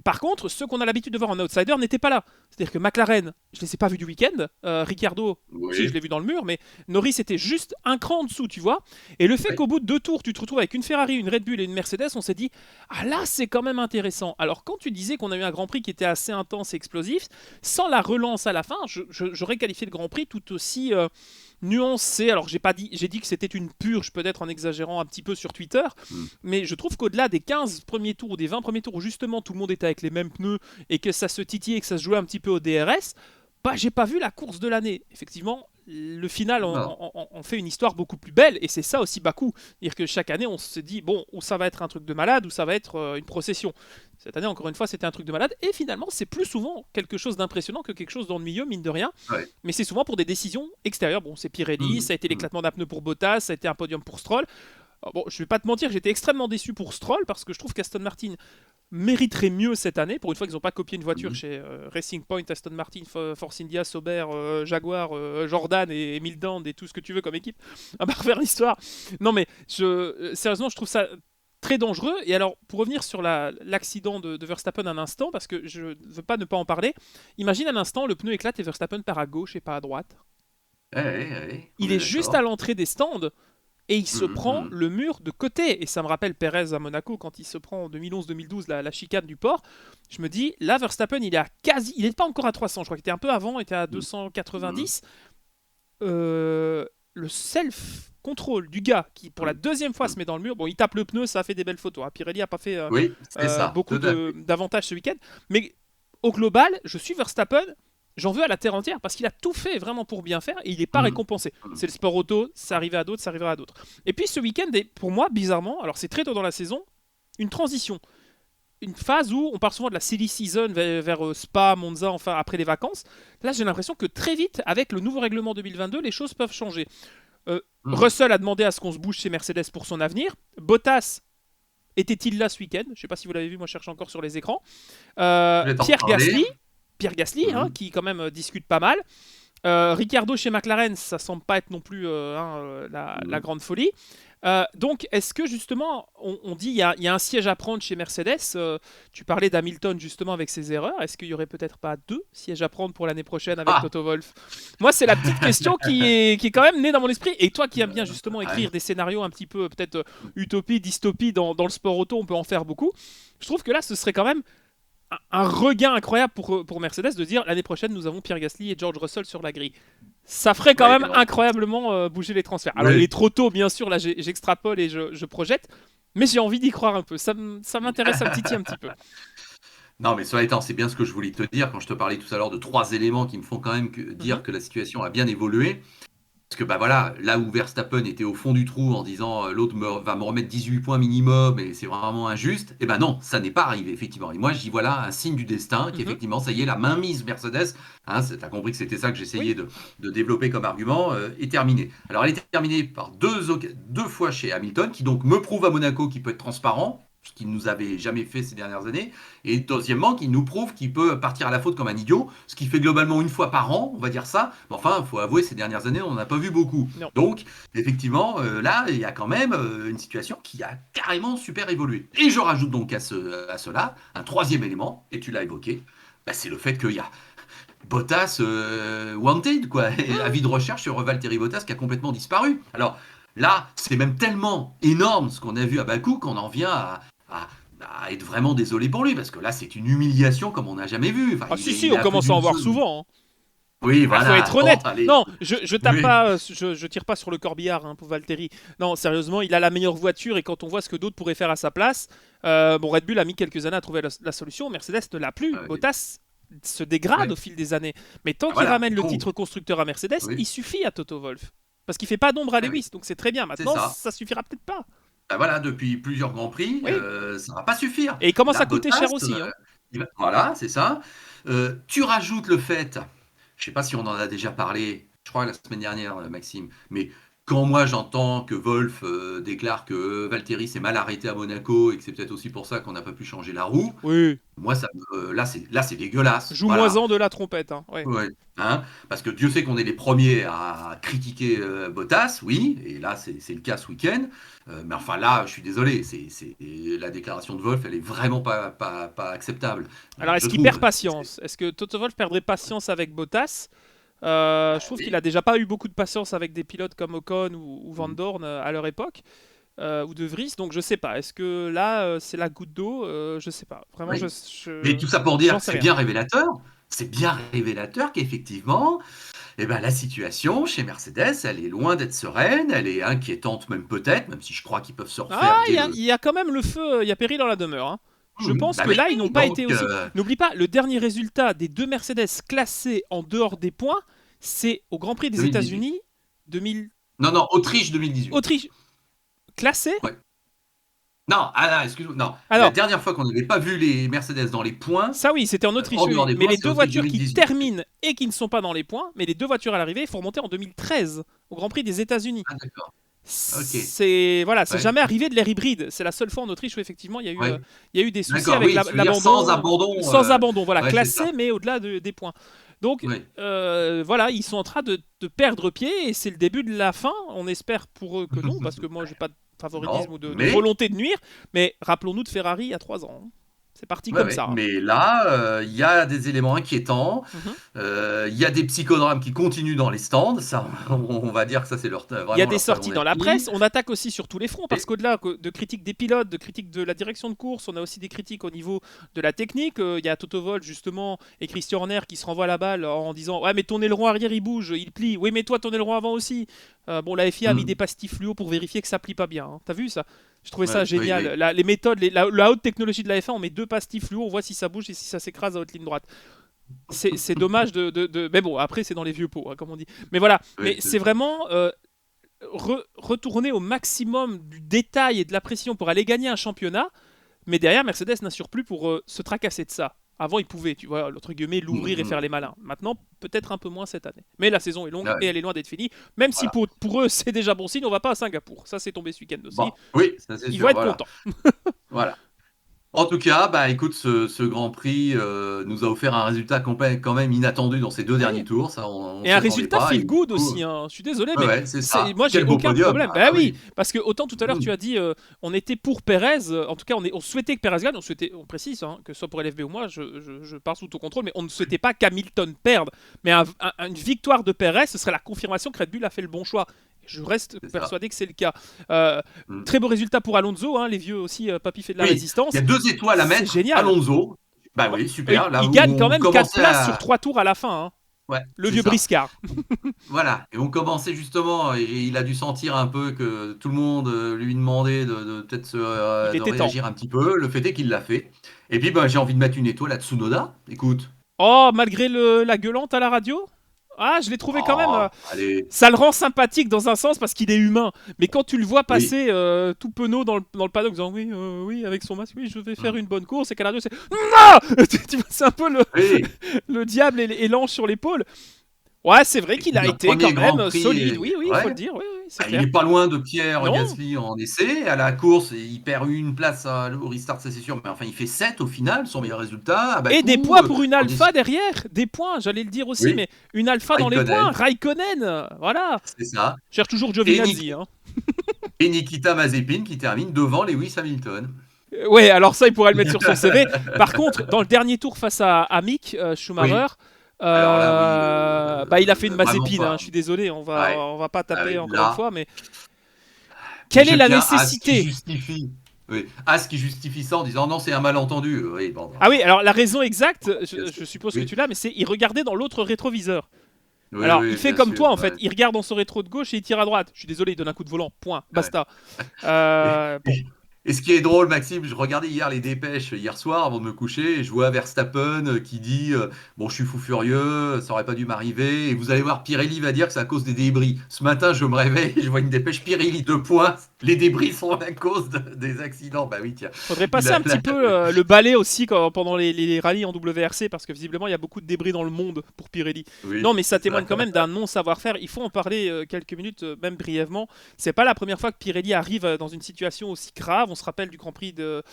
B: Par contre, ceux qu'on a l'habitude de voir en outsider n'étaient pas là. C'est-à-dire que McLaren, je ne les ai pas vus du week-end. Ricciardo, si je
A: Oui.
B: l'ai vu dans le mur, mais Norris était juste un cran en dessous, tu vois. Et le fait
A: Oui.
B: qu'au bout de 2 tours, tu te retrouves avec une Ferrari, une Red Bull et une Mercedes, on s'est dit, ah là, c'est quand même intéressant. Alors, quand tu disais qu'on a eu un Grand Prix qui était assez intense et explosif, sans la relance à la fin, j'aurais qualifié le Grand Prix tout aussi nuancé. Alors, j'ai dit que c'était une purge, peut-être en exagérant un petit peu sur Twitter,
A: Hmm.
B: mais je trouve qu'au-delà des 15 premiers tours ou des 20 premiers tours où justement tout le monde était avec les mêmes pneus et que ça se titillait et que ça se jouait un petit peu au DRS, bah, j'ai pas vu la course de l'année. Effectivement, le final
A: Non.
B: en fait une histoire beaucoup plus belle, et c'est ça aussi Bakou. C'est-à-dire que chaque année, on se dit, bon, ou ça va être un truc de malade, ou ça va être une procession. Cette année, encore une fois, c'était un truc de malade, et finalement, c'est plus souvent quelque chose d'impressionnant que quelque chose dans le milieu, mine de rien.
A: Ouais.
B: Mais c'est souvent pour des décisions extérieures. Bon, c'est Pirelli,
A: Hmm.
B: ça a été
A: Hmm.
B: l'éclatement d'un pneu pour Bottas, ça a été un podium pour Stroll. Bon, je vais pas te mentir, j'étais extrêmement déçu pour Stroll parce que je trouve qu'Aston Martin mériterait mieux cette année. Pour une fois qu'ils n'ont pas copié une voiture
A: Hmm.
B: chez Racing Point, Aston Martin, Force India, Sauber, Jaguar, Jordan et Mildan et tout ce que tu veux comme équipe. À part faire l'histoire. Non mais sérieusement, je trouve ça très dangereux. Et alors, pour revenir sur l'accident de Verstappen un instant, parce que je ne veux pas ne pas en parler, imagine un instant, le pneu éclate et Verstappen part à gauche et pas à droite.
A: Ouais, ouais, ouais, on
B: Il
A: est
B: est juste à
A: d'accord.
B: l'entrée des stands et il se
A: Hmm.
B: prend
A: Hmm.
B: le mur de côté. Et ça me rappelle Perez à Monaco quand il se prend en 2011-2012 la chicane du port. Je me dis, là, Verstappen, il est à quasi. Il n'est pas encore à 300, je crois qu'il était un peu avant, il était à
A: Hmm. Hmm.
B: 290. Le self-control du gars qui, pour la
A: Hmm.
B: deuxième fois,
A: Hmm.
B: se met dans le mur. Bon, il tape le pneu, ça a fait des belles photos, hein. Pirelli a pas fait
A: Oui, c'est ça,
B: beaucoup
A: tout à fait.
B: d'avantages ce week-end. Mais au global, je suis Verstappen. J'en veux à la terre entière parce qu'il a tout fait vraiment pour bien faire et il n'est pas
A: Hmm.
B: récompensé.
A: Hmm.
B: C'est le sport auto, ça arrivait à d'autres, ça arrivera à d'autres. Et puis ce week-end est pour moi, bizarrement, alors c'est très tôt dans la saison, une transition. Une phase où on parle souvent de la silly season vers Spa, Monza, enfin après les vacances. Là, j'ai l'impression que très vite, avec le nouveau règlement 2022, les choses peuvent changer.
A: Hmm.
B: Russell a demandé à ce qu'on se bouge chez Mercedes pour son avenir. Bottas était-il là ce week-end? Je ne sais pas si vous l'avez vu, moi je cherche encore sur les écrans.
A: Je vais t'en
B: Pierre
A: reparler.
B: Gasly, Pierre Gasly hein,
A: Hmm.
B: qui quand même discute pas mal. Ricciardo chez McLaren, ça semble pas être non plus la
A: Hmm.
B: grande folie. Donc, est-ce que justement, on dit il y a un siège à prendre chez Mercedes tu parlais d'Hamilton justement avec ses erreurs. Est-ce qu'il y aurait peut-être pas 2 sièges à prendre pour l'année prochaine avec
A: Ah!
B: Toto Wolff? Moi, c'est la petite question qui est quand même née dans mon esprit. Et toi qui aimes bien justement
A: Ouais.
B: écrire des scénarios un petit peu peut-être utopie, dystopie dans le sport auto, on peut en faire beaucoup. Je trouve que là, ce serait quand même un regain incroyable pour Mercedes de dire l'année prochaine nous avons Pierre Gasly et George Russell sur la grille. Ça ferait quand
A: Ouais,
B: même
A: mais bon.
B: incroyablement bouger les transferts. Alors il
A: Oui.
B: est trop tôt bien sûr, là j'extrapole et je projette, mais j'ai envie d'y croire un peu. Ça m'intéresse, ça me titille un petit peu.
A: Non, mais cela étant, c'est bien ce que je voulais te dire quand je te parlais tout à l'heure de 3 éléments qui me font quand même
B: Mhm.
A: dire que la situation a bien évolué. que bah voilà, là où Verstappen était au fond du trou en disant l'autre va me remettre 18 points minimum et c'est vraiment injuste, et ben non, ça n'est pas arrivé effectivement. Et moi j'y vois là un signe du destin
B: Mhm.
A: qu'effectivement ça y est, la mainmise Mercedes, hein, t'as compris que c'était ça que
B: Oui.
A: j'essayais de développer comme argument, est terminée. Alors elle est terminée par deux fois chez Hamilton, qui donc me prouve à Monaco qu'il peut être transparent, ce qu'il nous avait jamais fait ces dernières années, et deuxièmement qui nous prouve qu'il peut partir à la faute comme un idiot, ce qui fait globalement une fois par an, on va dire ça. Mais enfin, il faut avouer, ces dernières années, on n'en a pas vu beaucoup.
B: Non.
A: Donc, effectivement, là, il y a quand même une situation qui a carrément super évolué. Et je rajoute donc à cela un troisième élément, et tu l'as évoqué, bah, c'est le fait qu'il y a Bottas wanted, quoi.
B: Mhm.
A: Avis de recherche sur Valtteri Bottas qui a complètement disparu. Alors là, c'est même tellement énorme ce qu'on a vu à Bakou qu'on en vient à, à être vraiment désolé pour lui, parce que là, c'est une humiliation comme on n'a jamais vu. Enfin,
B: Ah si si,
A: il est
B: on
A: à plus
B: commence à en
A: d'une
B: voir
A: seconde.
B: souvent, hein.
A: Oui,
B: Ah, faut
A: voilà.
B: être
A: Bon,
B: honnête.
A: allez.
B: Non, je tape
A: Oui.
B: pas, je tire pas sur le corbillard hein, pour Valtteri. Non, sérieusement, il a la meilleure voiture et quand on voit ce que d'autres pourraient faire à sa place, bon, Red Bull a mis quelques années à trouver la solution. Mercedes ne l'a plus.
A: Ouais.
B: Bottas se dégrade
A: Ouais.
B: au fil des années. Mais tant
A: Ah,
B: qu'il
A: voilà.
B: ramène le
A: Donc,
B: titre constructeur à Mercedes, il
A: oui.
B: suffit à Toto Wolff. Parce qu'il fait pas d'ombre à
A: Ah, oui.
B: Lewis, donc c'est très bien.
A: C'est
B: Maintenant,
A: ça.
B: ça suffira peut-être pas.
A: Bah, voilà, depuis plusieurs Grands Prix,
B: Oui.
A: ça va pas suffire.
B: Et il commence
A: Là,
B: à coûter cher
A: Bottas,
B: aussi, hein.
A: voilà, c'est ça. Tu rajoutes le fait, je sais pas si on en a déjà parlé, je crois la semaine dernière, Maxime, mais quand moi j'entends que Wolf déclare que Valtteri s'est mal arrêté à Monaco et que c'est peut-être aussi pour ça qu'on n'a pas pu changer la roue,
B: Oui.
A: moi là c'est dégueulasse. Voilà.
B: Joue-moi-en de la trompette, hein. Ouais.
A: Ouais, hein, parce que Dieu sait qu'on est les premiers à critiquer Bottas, oui, et là c'est le cas ce week-end. Mais enfin là, je suis désolé, la déclaration de Wolf, elle est vraiment pas acceptable,
B: Alors,
A: je
B: est-ce qu'il perd
A: trouve.
B: patience? Est-ce que Toto Wolff perdrait patience avec Bottas? Je trouve qu'il
A: Oui.
B: a déjà pas eu beaucoup de patience avec des pilotes comme Ocon ou Van Dorn à leur époque, ou De Vries, donc je sais pas. Est-ce que là, c'est la goutte d'eau? Je sais pas. Vraiment,
A: Oui. Mais tout ça pour dire
B: j'en
A: que
B: sais rien.
A: c'est bien révélateur qu'effectivement, eh ben, la situation chez Mercedes, elle est loin d'être sereine, elle est inquiétante même peut-être, même si je crois qu'ils peuvent se
B: Ah,
A: refaire dès
B: il y a quand même le feu, il y a péril dans la demeure, hein. Je pense
A: Bah
B: que
A: oui,
B: là, ils n'ont pas
A: donc
B: été aussi. N'oublie pas, le dernier résultat des deux Mercedes classés en dehors des points, c'est au Grand Prix des
A: 2018.
B: États-Unis 2000.
A: Non, non, Autriche 2018.
B: Autriche classé.
A: Ouais. Non, ah, non, excuse-moi, non. La
B: Alors,
A: dernière fois qu'on n'avait pas vu les Mercedes dans les points,
B: ça oui, c'était en Autriche,
A: en
B: oui,
A: dehors
B: oui.
A: des
B: Mais
A: points,
B: les
A: c'est
B: deux
A: Autriche
B: voitures qui
A: 2018.
B: terminent et qui ne sont pas dans les points, mais les deux voitures à l'arrivée, il faut remonter en 2013 au Grand Prix des États-Unis.
A: Ah, d'accord. Ok.
B: C'est voilà, c'est
A: Ouais.
B: jamais arrivé de l'ère hybride. C'est la seule fois en Autriche où effectivement
A: Ouais.
B: il y a eu des soucis
A: D'accord,
B: avec
A: oui, tu veux dire sans
B: l'abandon,
A: abandon.
B: sans abandon. Voilà,
A: Ouais, c'est ça.
B: classé mais au-delà des points. Donc
A: Ouais.
B: voilà, ils sont en train de perdre pied et c'est le début de la fin. On espère pour eux que non, parce que moi j'ai pas de favoritisme
A: Non,
B: ou de
A: mais
B: volonté de nuire. Mais rappelons-nous de Ferrari il y a 3 ans, hein. C'est parti
A: ouais,
B: comme
A: ouais.
B: ça, hein.
A: Mais là, il y a des éléments inquiétants.
B: Mhm.
A: Il y a des psychodrames qui continuent dans les stands. Ça, on va dire que ça, c'est
B: Il y a
A: vraiment
B: des
A: leur talon
B: sorties dans la
A: d'Achille.
B: presse, on attaque aussi sur tous les fronts, parce
A: Et-
B: qu'au-delà de critiques des pilotes, de critiques de la direction de course, on a aussi des critiques au niveau de la technique. Il y a Toto Wolff justement et Christian Horner qui se renvoient la balle en disant ouais mais ton aileron arrière il bouge, il plie, oui mais toi ton aileron avant aussi. Bon, la FIA a mis des
A: Hmm.
B: pastilles fluo pour vérifier que ça plie pas bien, hein. T'as vu ça? Je trouvais ça
A: Ouais, oui,
B: génial.
A: oui.
B: Les méthodes, la haute technologie de la F1, on met deux pastilles fluo, on voit si ça bouge et si ça s'écrase à haute ligne droite. C'est dommage mais bon, après c'est dans les vieux pots, hein, comme on dit. Mais voilà,
A: Oui,
B: mais
A: c'est
B: c'est
A: ça.
B: vraiment retourner au maximum du détail et de la pression pour aller gagner un championnat, mais derrière Mercedes n'assure plus pour se tracasser de ça. Avant, ils pouvaient, tu vois, entre guillemets,
A: Hmm,
B: l'ouvrir et faire
A: hmm.
B: les malins. Maintenant, peut-être un peu moins cette année. Mais la saison est longue et
A: Ouais,
B: elle est loin d'être finie. Même si
A: voilà.
B: pour eux, c'est déjà bon signe, on va pas à Singapour. Ça, c'est tombé ce week-end aussi.
A: Bon, oui, ça c'est
B: Ils vont
A: sûr,
B: être
A: voilà.
B: contents.
A: Voilà. En tout cas, bah écoute, ce Grand Prix nous a offert un résultat quand même inattendu dans ces deux derniers
B: Oui.
A: tours. Ça, on
B: Et un
A: s'y attendait
B: résultat
A: pas. Et
B: feel
A: du
B: good
A: coup,
B: aussi, hein. Je suis désolé,
A: ouais,
B: mais
A: ouais, c'est ça.
B: moi j'ai
A: Quel beau
B: aucun
A: podium.
B: problème.
A: Ah
B: Bah
A: bah
B: oui,
A: oui.
B: parce que autant tout à l'heure
A: Hmm.
B: tu as dit on était pour Perez, en tout cas on souhaitait que Perez gagne, on précise, hein, que ce soit pour LFB ou moi, je pars sous tout contrôle, mais on ne souhaitait pas qu'Hamilton perde. Mais une victoire de Perez, ce serait la confirmation que Red Bull a fait le bon choix. Je reste
A: C'est ça.
B: persuadé que c'est le cas. Euh,
A: Hmm.
B: Très beau résultat pour Alonso, hein, les vieux aussi, Papy fait de la
A: Oui, il y
B: résistance.
A: a 2 étoiles à
B: C'est
A: mettre.
B: génial.
A: Alonso. Bah
B: Ouais.
A: oui, super. Là
B: Il
A: où
B: gagne quand
A: on
B: même 4
A: commençait
B: places sur
A: à.
B: 3 tours à la fin, hein.
A: Ouais,
B: Le
A: c'est
B: vieux
A: ça.
B: briscard.
A: Voilà, et on commençait justement, et il a dû sentir un peu que tout le monde lui demandait de peut-être
B: Il
A: de
B: était temps.
A: réagir un petit peu. Le fait est qu'il l'a fait. Et puis bah, j'ai envie de mettre une étoile à Tsunoda. Écoute,
B: Oh, malgré la gueulante à la radio. je l'ai trouvé quand même.
A: Oh, allez,
B: Ça le rend sympathique dans un sens parce qu'il est humain. Mais quand tu le vois
A: oui.
B: passer tout penaud dans le paddock, disant oui, oui, avec son masque, oui, je vais faire
A: Mm.
B: une bonne course, et Calario, c'est non. Tu vois, c'est un peu
A: Oui,
B: le diable et l'ange sur l'épaule. Ouais, c'est vrai
A: et
B: qu'il
A: puis
B: a
A: un
B: été quand
A: premier Grand
B: même
A: Prix,
B: solide. Oui, oui, il faut le
A: ouais.
B: dire. Oui, oui, c'est
A: Bah, il
B: clair.
A: est pas loin de Pierre
B: Non.
A: Gasly en essai. À la course, il perd une place au restart, ça c'est sûr. Mais enfin, il fait 7 au final, son meilleur résultat. À
B: Et des
A: Bakou,
B: points pour une
A: en
B: alpha
A: essai.
B: derrière. Des points, j'allais le dire aussi,
A: Oui,
B: mais une alpha dans les points.
A: Raikkonen,
B: Raikkonen. Voilà.
A: c'est ça.
B: Je cherche toujours
A: Et,
B: Giovinazzi. Hein.
A: et Nikita Mazepin qui termine devant Lewis Hamilton.
B: Ouais, alors ça, il pourrait le mettre sur son CV. Par contre, dans le dernier tour face à Mick
A: Oui,
B: Schumacher,
A: alors là, oui,
B: il a fait une
A: vraiment
B: Mazepin. Hein,
A: pas.
B: je suis désolé,
A: Ouais.
B: on va pas
A: Ah
B: taper
A: oui,
B: encore une
A: là,
B: fois, mais
A: mais
B: quelle est
A: je
B: la
A: tiens à ce qui
B: nécessité?
A: justifie. Oui, à ce qui justifie ça en disant non, c'est un malentendu. Oui, bon,
B: Ah
A: bah,
B: oui, alors la raison exacte,
A: bien sûr.
B: je suppose que
A: Oui,
B: tu l'as, mais c'est il regardait dans l'autre rétroviseur.
A: oui,
B: Alors, il
A: oui,
B: fait
A: bien
B: comme
A: sûr.
B: toi en fait,
A: Ouais.
B: il regarde dans son rétro de gauche et il tire à droite. Je suis désolé, il donne un coup de volant, point,
A: Ouais.
B: basta.
A: Et,
B: Bon,
A: et ce qui est drôle, Maxime, je regardais hier les dépêches hier soir avant de me coucher, et je vois Verstappen qui dit bon, je suis fou furieux, ça aurait pas dû m'arriver. Et vous allez voir, Pirelli va dire que c'est à cause des débris. Ce matin, je me réveille, je vois une dépêche Pirelli 2 points. Les débris sont à cause des accidents. Bah oui, tiens.
B: faudrait
A: Il
B: passer
A: a,
B: un petit peu le balai aussi pendant les rallyes en WRC parce que visiblement il y a beaucoup de débris dans le monde pour Pirelli. Non,
A: oui,
B: mais ça
A: c'est ça.
B: témoigne quand même d'un non savoir-faire. Il faut en parler quelques minutes, même brièvement. C'est pas la première fois que Pirelli arrive dans une situation aussi grave. On se rappelle du Grand Prix de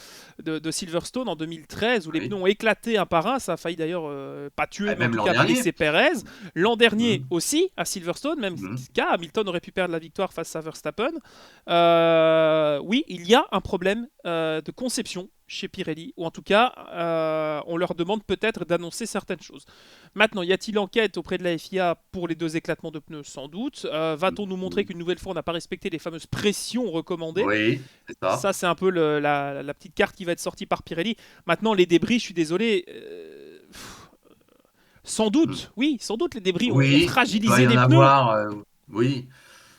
B: Silverstone en 2013 où les pneus
A: Oui.
B: ont éclaté un par un. Ça a failli d'ailleurs pas tuer,
A: Ah,
B: mais en
A: même
B: tout
A: l'an
B: cas
A: dernier.
B: blesser Perez. L'an dernier
A: Mhm,
B: aussi à Silverstone, même
A: mhm.
B: cas, Hamilton aurait pu perdre la victoire face à Verstappen. Oui, il y a un problème de conception chez Pirelli, ou en tout cas, on leur demande peut-être d'annoncer certaines choses. Maintenant, y a-t-il enquête auprès de la FIA pour les 2 éclatements de pneus? Sans doute. Va-t-on nous montrer qu'une nouvelle fois, on n'a pas respecté les fameuses pressions recommandées?
A: Oui, c'est ça.
B: Ça, c'est un peu la petite carte qui va être sortie par Pirelli. Maintenant, les débris, je suis désolé. Sans
A: Mm.
B: doute, oui, sans doute, les débris ont
A: Oui, il doit
B: fragilisé
A: y en
B: les pneus.
A: avoir. Oui.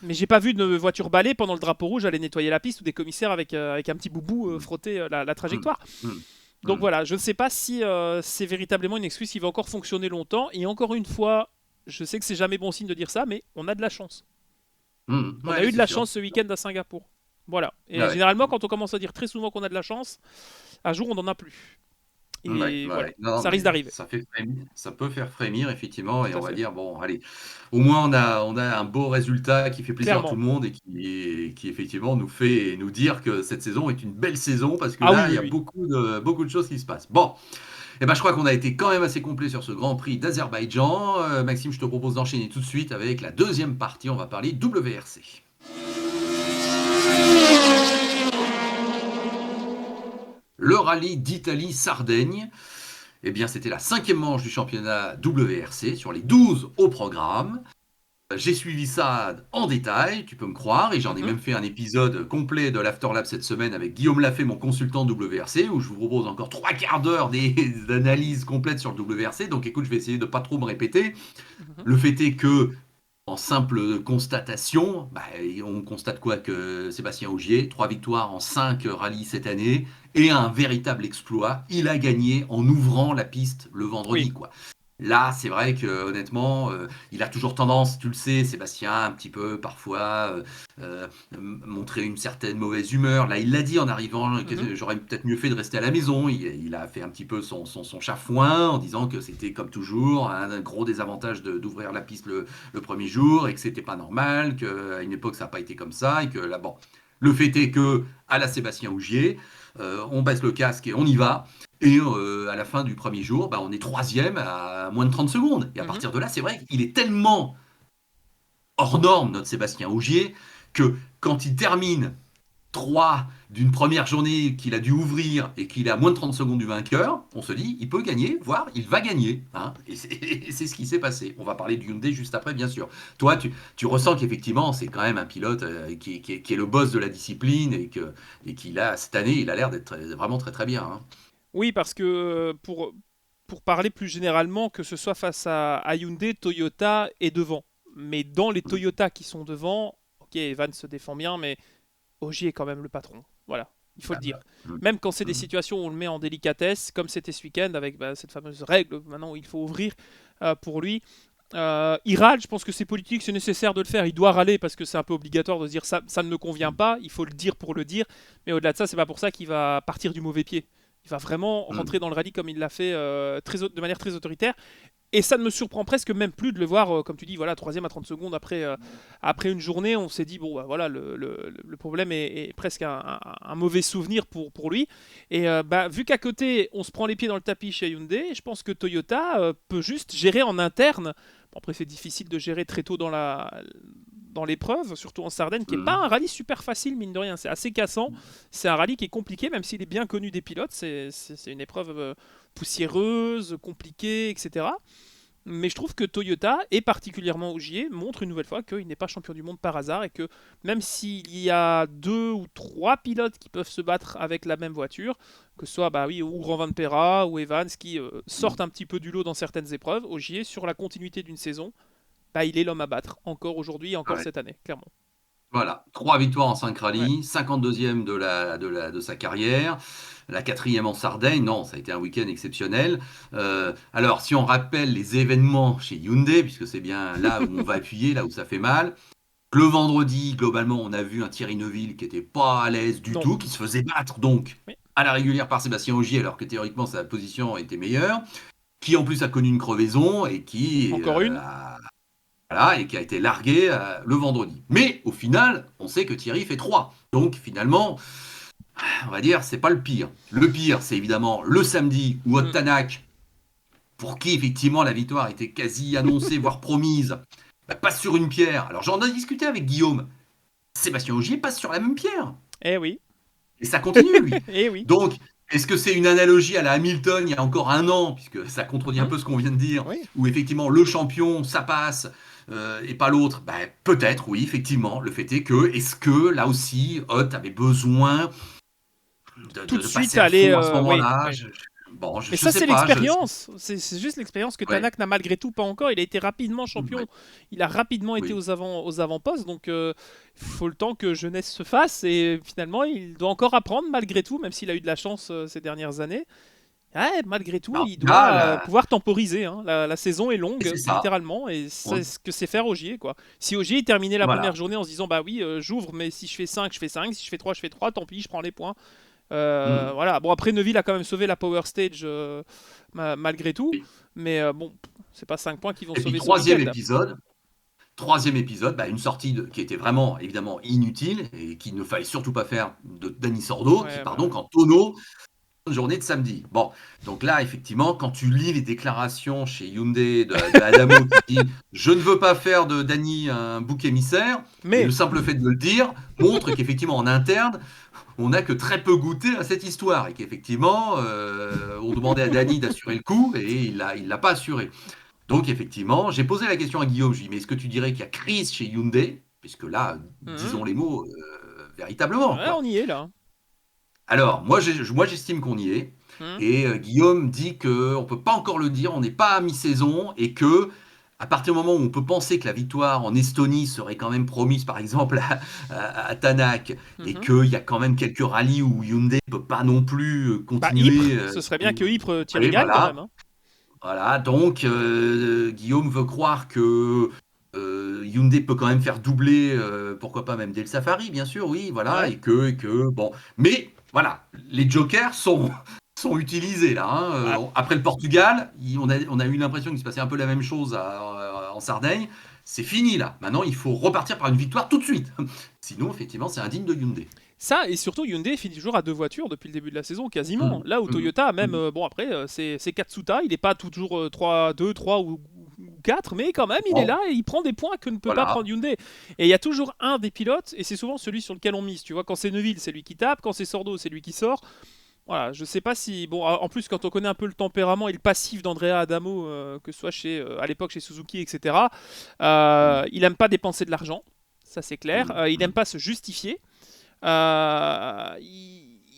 B: Mais j'ai pas vu de voiture balai pendant le drapeau rouge aller nettoyer la piste ou des commissaires avec un petit boubou
A: Mm,
B: frotter la
A: mm,
B: trajectoire.
A: mm,
B: Donc
A: mm,
B: voilà, je ne sais pas si c'est véritablement une excuse qui va encore fonctionner longtemps. Et encore une fois, je sais que c'est jamais bon signe de dire ça, mais on a de la chance. On a
A: Ouais,
B: eu de
A: c'est
B: la
A: sûr.
B: chance ce week-end à Singapour. Voilà. Et
A: Ah ouais.
B: généralement, quand on commence à dire très souvent qu'on a de la chance, un jour on n'en a plus.
A: Ouais,
B: Et
A: ouais,
B: voilà,
A: ouais. Non, non,
B: ça risque
A: mais
B: d'arriver.
A: ça fait frémir, ça peut faire frémir, effectivement, et
B: Tout à
A: on va
B: fait.
A: dire, bon, allez, au moins on a un beau résultat qui fait plaisir à tout
B: Clairement.
A: le monde et qui effectivement nous fait nous dire que cette saison est une belle saison parce que
B: Ah oui,
A: là, il
B: oui,
A: y a
B: oui.
A: beaucoup de choses qui se passent. Bon, et ben, je crois qu'on a été quand même assez complet sur ce Grand Prix d'Azerbaïdjan. Maxime, je te propose d'enchaîner tout de suite avec la deuxième partie, on va parler WRC. Le rallye d'Italie-Sardaigne. Eh bien, c'était la cinquième manche du championnat WRC sur les 12 au programme. J'ai suivi ça en détail, tu peux me croire, et j'en ai
B: Mhm.
A: même fait un épisode complet de l'Afterlab cette semaine avec Guillaume Lafay, mon consultant WRC, où je vous propose encore 3 quarts d'heure d'analyse complète sur le WRC. Donc écoute, je vais essayer de pas trop me répéter.
B: Mhm.
A: Le fait est que, en simple constatation, bah, on constate quoi? Que Sébastien Ogier, 3 victoires en 5 rallyes cette année, et un véritable exploit. Il a gagné en ouvrant la piste le
B: Oui.
A: vendredi, quoi. Là, c'est vrai que honnêtement, il a toujours tendance, tu le sais, Sébastien, un petit peu parfois montrer une certaine mauvaise humeur. Là, il l'a dit en arrivant,
B: Mhm.
A: j'aurais peut-être mieux fait de rester à la maison. Il a fait un petit peu son chafouin en disant que c'était comme toujours un gros désavantage d'ouvrir la piste le premier jour et que c'était pas normal, qu'à une époque ça n'a pas été comme ça et que là, bon. Le fait est que, à la Sébastien Ogier, on baisse le casque et on y va. Et à la fin du premier jour, bah, on est troisième à moins de 30 secondes. Et à
B: Mhm.
A: partir de là, c'est vrai qu'il est tellement hors norme, notre Sébastien Ogier, que quand il termine 3 d'une première journée qu'il a dû ouvrir et qu'il est à moins de 30 secondes du vainqueur, on se dit, il peut gagner, voire il va gagner. Hein. Et c'est ce qui s'est passé. On va parler du Hyundai juste après, bien sûr. Toi, tu ressens qu'effectivement, c'est quand même un pilote qui est le boss de la discipline et qu'il a, cette année, il a l'air d'être vraiment très très bien. Hein.
B: Oui, parce que pour parler plus généralement, que ce soit face à Hyundai, Toyota est devant. Mais dans les
A: Mm.
B: Toyota qui sont devant, ok, Evan se défend bien, mais Ogier est quand même le patron. Voilà, il faut le
A: Ah
B: dire.
A: bah, mm,
B: Même quand c'est des
A: mm.
B: situations où on le met en délicatesse, comme c'était ce week-end avec cette fameuse règle maintenant où il faut ouvrir pour lui, Il râle, je pense que c'est politique, c'est nécessaire de le faire, il doit râler parce que c'est un peu obligatoire de se dire ça ne me convient pas, il faut le dire pour le dire, mais au-delà de ça, c'est pas pour ça qu'il va partir du mauvais pied. Il va vraiment rentrer
A: Mm.
B: dans le rallye comme il l'a fait de manière très autoritaire. Et ça ne me surprend presque même plus de le voir, comme tu dis, voilà, troisième à 30 secondes après une journée, on s'est dit, bon, bah, voilà, le problème est presque un mauvais souvenir pour lui. Et bah, vu qu'à côté, on se prend les pieds dans le tapis chez Hyundai, je pense que Toyota peut juste gérer en interne. Bon, après, c'est difficile de gérer très tôt dans l'épreuve, surtout en Sardaigne, qui n'est pas
A: Mm.
B: un rallye super facile, mine de rien. C'est assez cassant. C'est un rallye qui est compliqué, même s'il est bien connu des pilotes. C'est une épreuve poussiéreuse, compliquée, etc. Mais je trouve que Toyota, et particulièrement Ogier, montre une nouvelle fois qu'il n'est pas champion du monde par hasard et que même s'il y a deux ou trois pilotes qui peuvent se battre avec la même voiture, que ce soit bah oui, ou Grand Van Pera ou Evans qui sortent un petit peu du lot dans certaines épreuves, Ogier, sur la continuité d'une saison, bah, il est l'homme à battre, encore aujourd'hui et encore
A: Ouais.
B: cette année, clairement.
A: Voilà, 3 victoires en 5
B: Ouais.
A: rallyes, 52e de sa carrière, la quatrième en Sardaigne. Non, ça a été un week-end exceptionnel. Alors, si on rappelle les événements chez Hyundai, puisque c'est bien là où on va appuyer, là où ça fait mal, le vendredi, globalement, on a vu un Thierry Neuville qui était pas à l'aise du
B: Non.
A: tout, qui se faisait battre donc
B: Oui.
A: à la régulière par Sébastien Ogier, alors que théoriquement sa position était meilleure, qui en plus a connu une crevaison et qui
B: Encore une.
A: voilà, et qui a été largué le vendredi. Mais au final, on sait que Thierry fait 3. Donc finalement, on va dire, c'est pas le pire. Le pire, c'est évidemment le samedi où
B: Mm.
A: Tanak, pour qui effectivement la victoire était quasi annoncée, voire promise, bah, passe sur une pierre. Alors j'en ai discuté avec Guillaume. Sébastien Ogier passe sur la même pierre.
B: Eh oui.
A: Et ça continue, lui.
B: Eh oui.
A: Donc, est-ce que c'est une analogie à la Hamilton il y a encore un an, puisque ça contredit un
B: Mm.
A: peu ce qu'on vient de dire,
B: Oui.
A: où effectivement le champion, ça passe, et pas l'autre? Ben, peut-être, oui, effectivement. Le fait est que, est-ce que là aussi, Hutt avait besoin
B: Tout de
A: de
B: suite
A: passer à
B: aller.
A: fond à ce
B: Oui.
A: moment-là?
B: Oui.
A: Bon,
B: Mais
A: je
B: ça,
A: sais
B: c'est
A: pas.
B: l'expérience. C'est juste l'expérience que
A: Ouais,
B: Tanak n'a malgré tout pas encore. Il a été rapidement champion.
A: ouais,
B: Il a rapidement été
A: oui.
B: aux avant-postes. Donc, il faut le temps que jeunesse se fasse. Et finalement, il doit encore apprendre malgré tout, même s'il a eu de la chance ces dernières années. Ouais, malgré tout,
A: Non,
B: il doit
A: là, là,
B: pouvoir temporiser, hein. La saison est
A: et
B: longue,
A: c'est ça.
B: littéralement. Et c'est
A: On-
B: ce que c'est faire Ogier, quoi. Si Ogier terminait la première
A: voilà.
B: journée en se disant, bah oui, j'ouvre, mais si je fais 5 je fais 5. Si je fais 3 je fais 3. Tant pis, je prends les points.
A: Hmm.
B: Voilà. Bon, après, Neuville a quand même sauvé la Power Stage malgré tout.
A: Oui.
B: Mais bon, c'est pas 5 points qui vont
A: Et puis,
B: sauver son
A: troisième
B: week-end.
A: épisode. Troisième épisode, bah, une sortie qui était vraiment évidemment inutile et qu'il ne fallait surtout pas faire de Danny Sordo, qui
B: Ouais,
A: part
B: bah
A: donc en tonneau journée de samedi. Bon, donc là, effectivement, quand tu lis les déclarations chez Hyundai de Adamo qui dit je ne veux pas faire de Danny un bouc émissaire, et le
B: Mais,
A: simple fait de le dire montre qu'effectivement en interne, on n'a que très peu goûté à cette histoire et qu'effectivement, on demandait à Danny d'assurer le coup et il l'a pas assuré. Donc effectivement, j'ai posé la question à Guillaume, je lui ai dit, mais est-ce que tu dirais qu'il y a crise chez Hyundai? Puisque là, disons les mots véritablement,
B: ouais,
A: quoi.
B: on y est là.
A: Alors, moi j'estime qu'on y est.
B: Hmm.
A: Et Guillaume dit qu'on ne peut pas encore le dire, on n'est pas à mi-saison, et que à partir du moment où on peut penser que la victoire en Estonie serait quand même promise, par exemple, à Tanak, et
B: Mhm.
A: qu'il y a quand même quelques rallyes où Hyundai ne peut pas non plus
B: Bah, Ypres,
A: continuer.
B: ce serait bien que Ypres Thierry
A: Oui,
B: gagne quand même,
A: voilà.
B: hein.
A: Voilà, donc Guillaume veut croire que Hyundai peut quand même faire doubler, pourquoi pas même Del Safari, bien sûr, oui, voilà,
B: Ouais.
A: bon. Mais voilà, les jokers sont, sont utilisés là, hein.
B: Bah,
A: Après le Portugal, on a eu l'impression qu'il se passait un peu la même chose en Sardaigne. C'est fini là. Maintenant, il faut repartir par une victoire tout de suite. Sinon, effectivement, c'est indigne de Hyundai.
B: ça, et surtout Hyundai finit toujours à deux voitures depuis le début de la saison, quasiment.
A: Mhm,
B: Là où
A: mhm,
B: Toyota, même,
A: mhm.
B: bon après, c'est Katsuta, il n'est pas toujours 3, 2, 3 ou 4, mais quand même, il est
A: Bon,
B: là et il prend des points que ne peut pas
A: voilà.
B: prendre Hyundai. Et il y a toujours un des pilotes, et c'est souvent celui sur lequel on mise. Tu vois, quand c'est Neuville, c'est lui qui tape, quand c'est Sordo, c'est lui qui sort. Voilà, je sais pas si. Bon, en plus, quand on connaît un peu le tempérament et le passif d'Andrea Adamo, que ce soit à l'époque chez Suzuki, etc.,
A: Mhm,
B: il aime pas dépenser de l'argent, ça c'est clair.
A: mhm,
B: Il n'aime
A: mhm.
B: pas se justifier.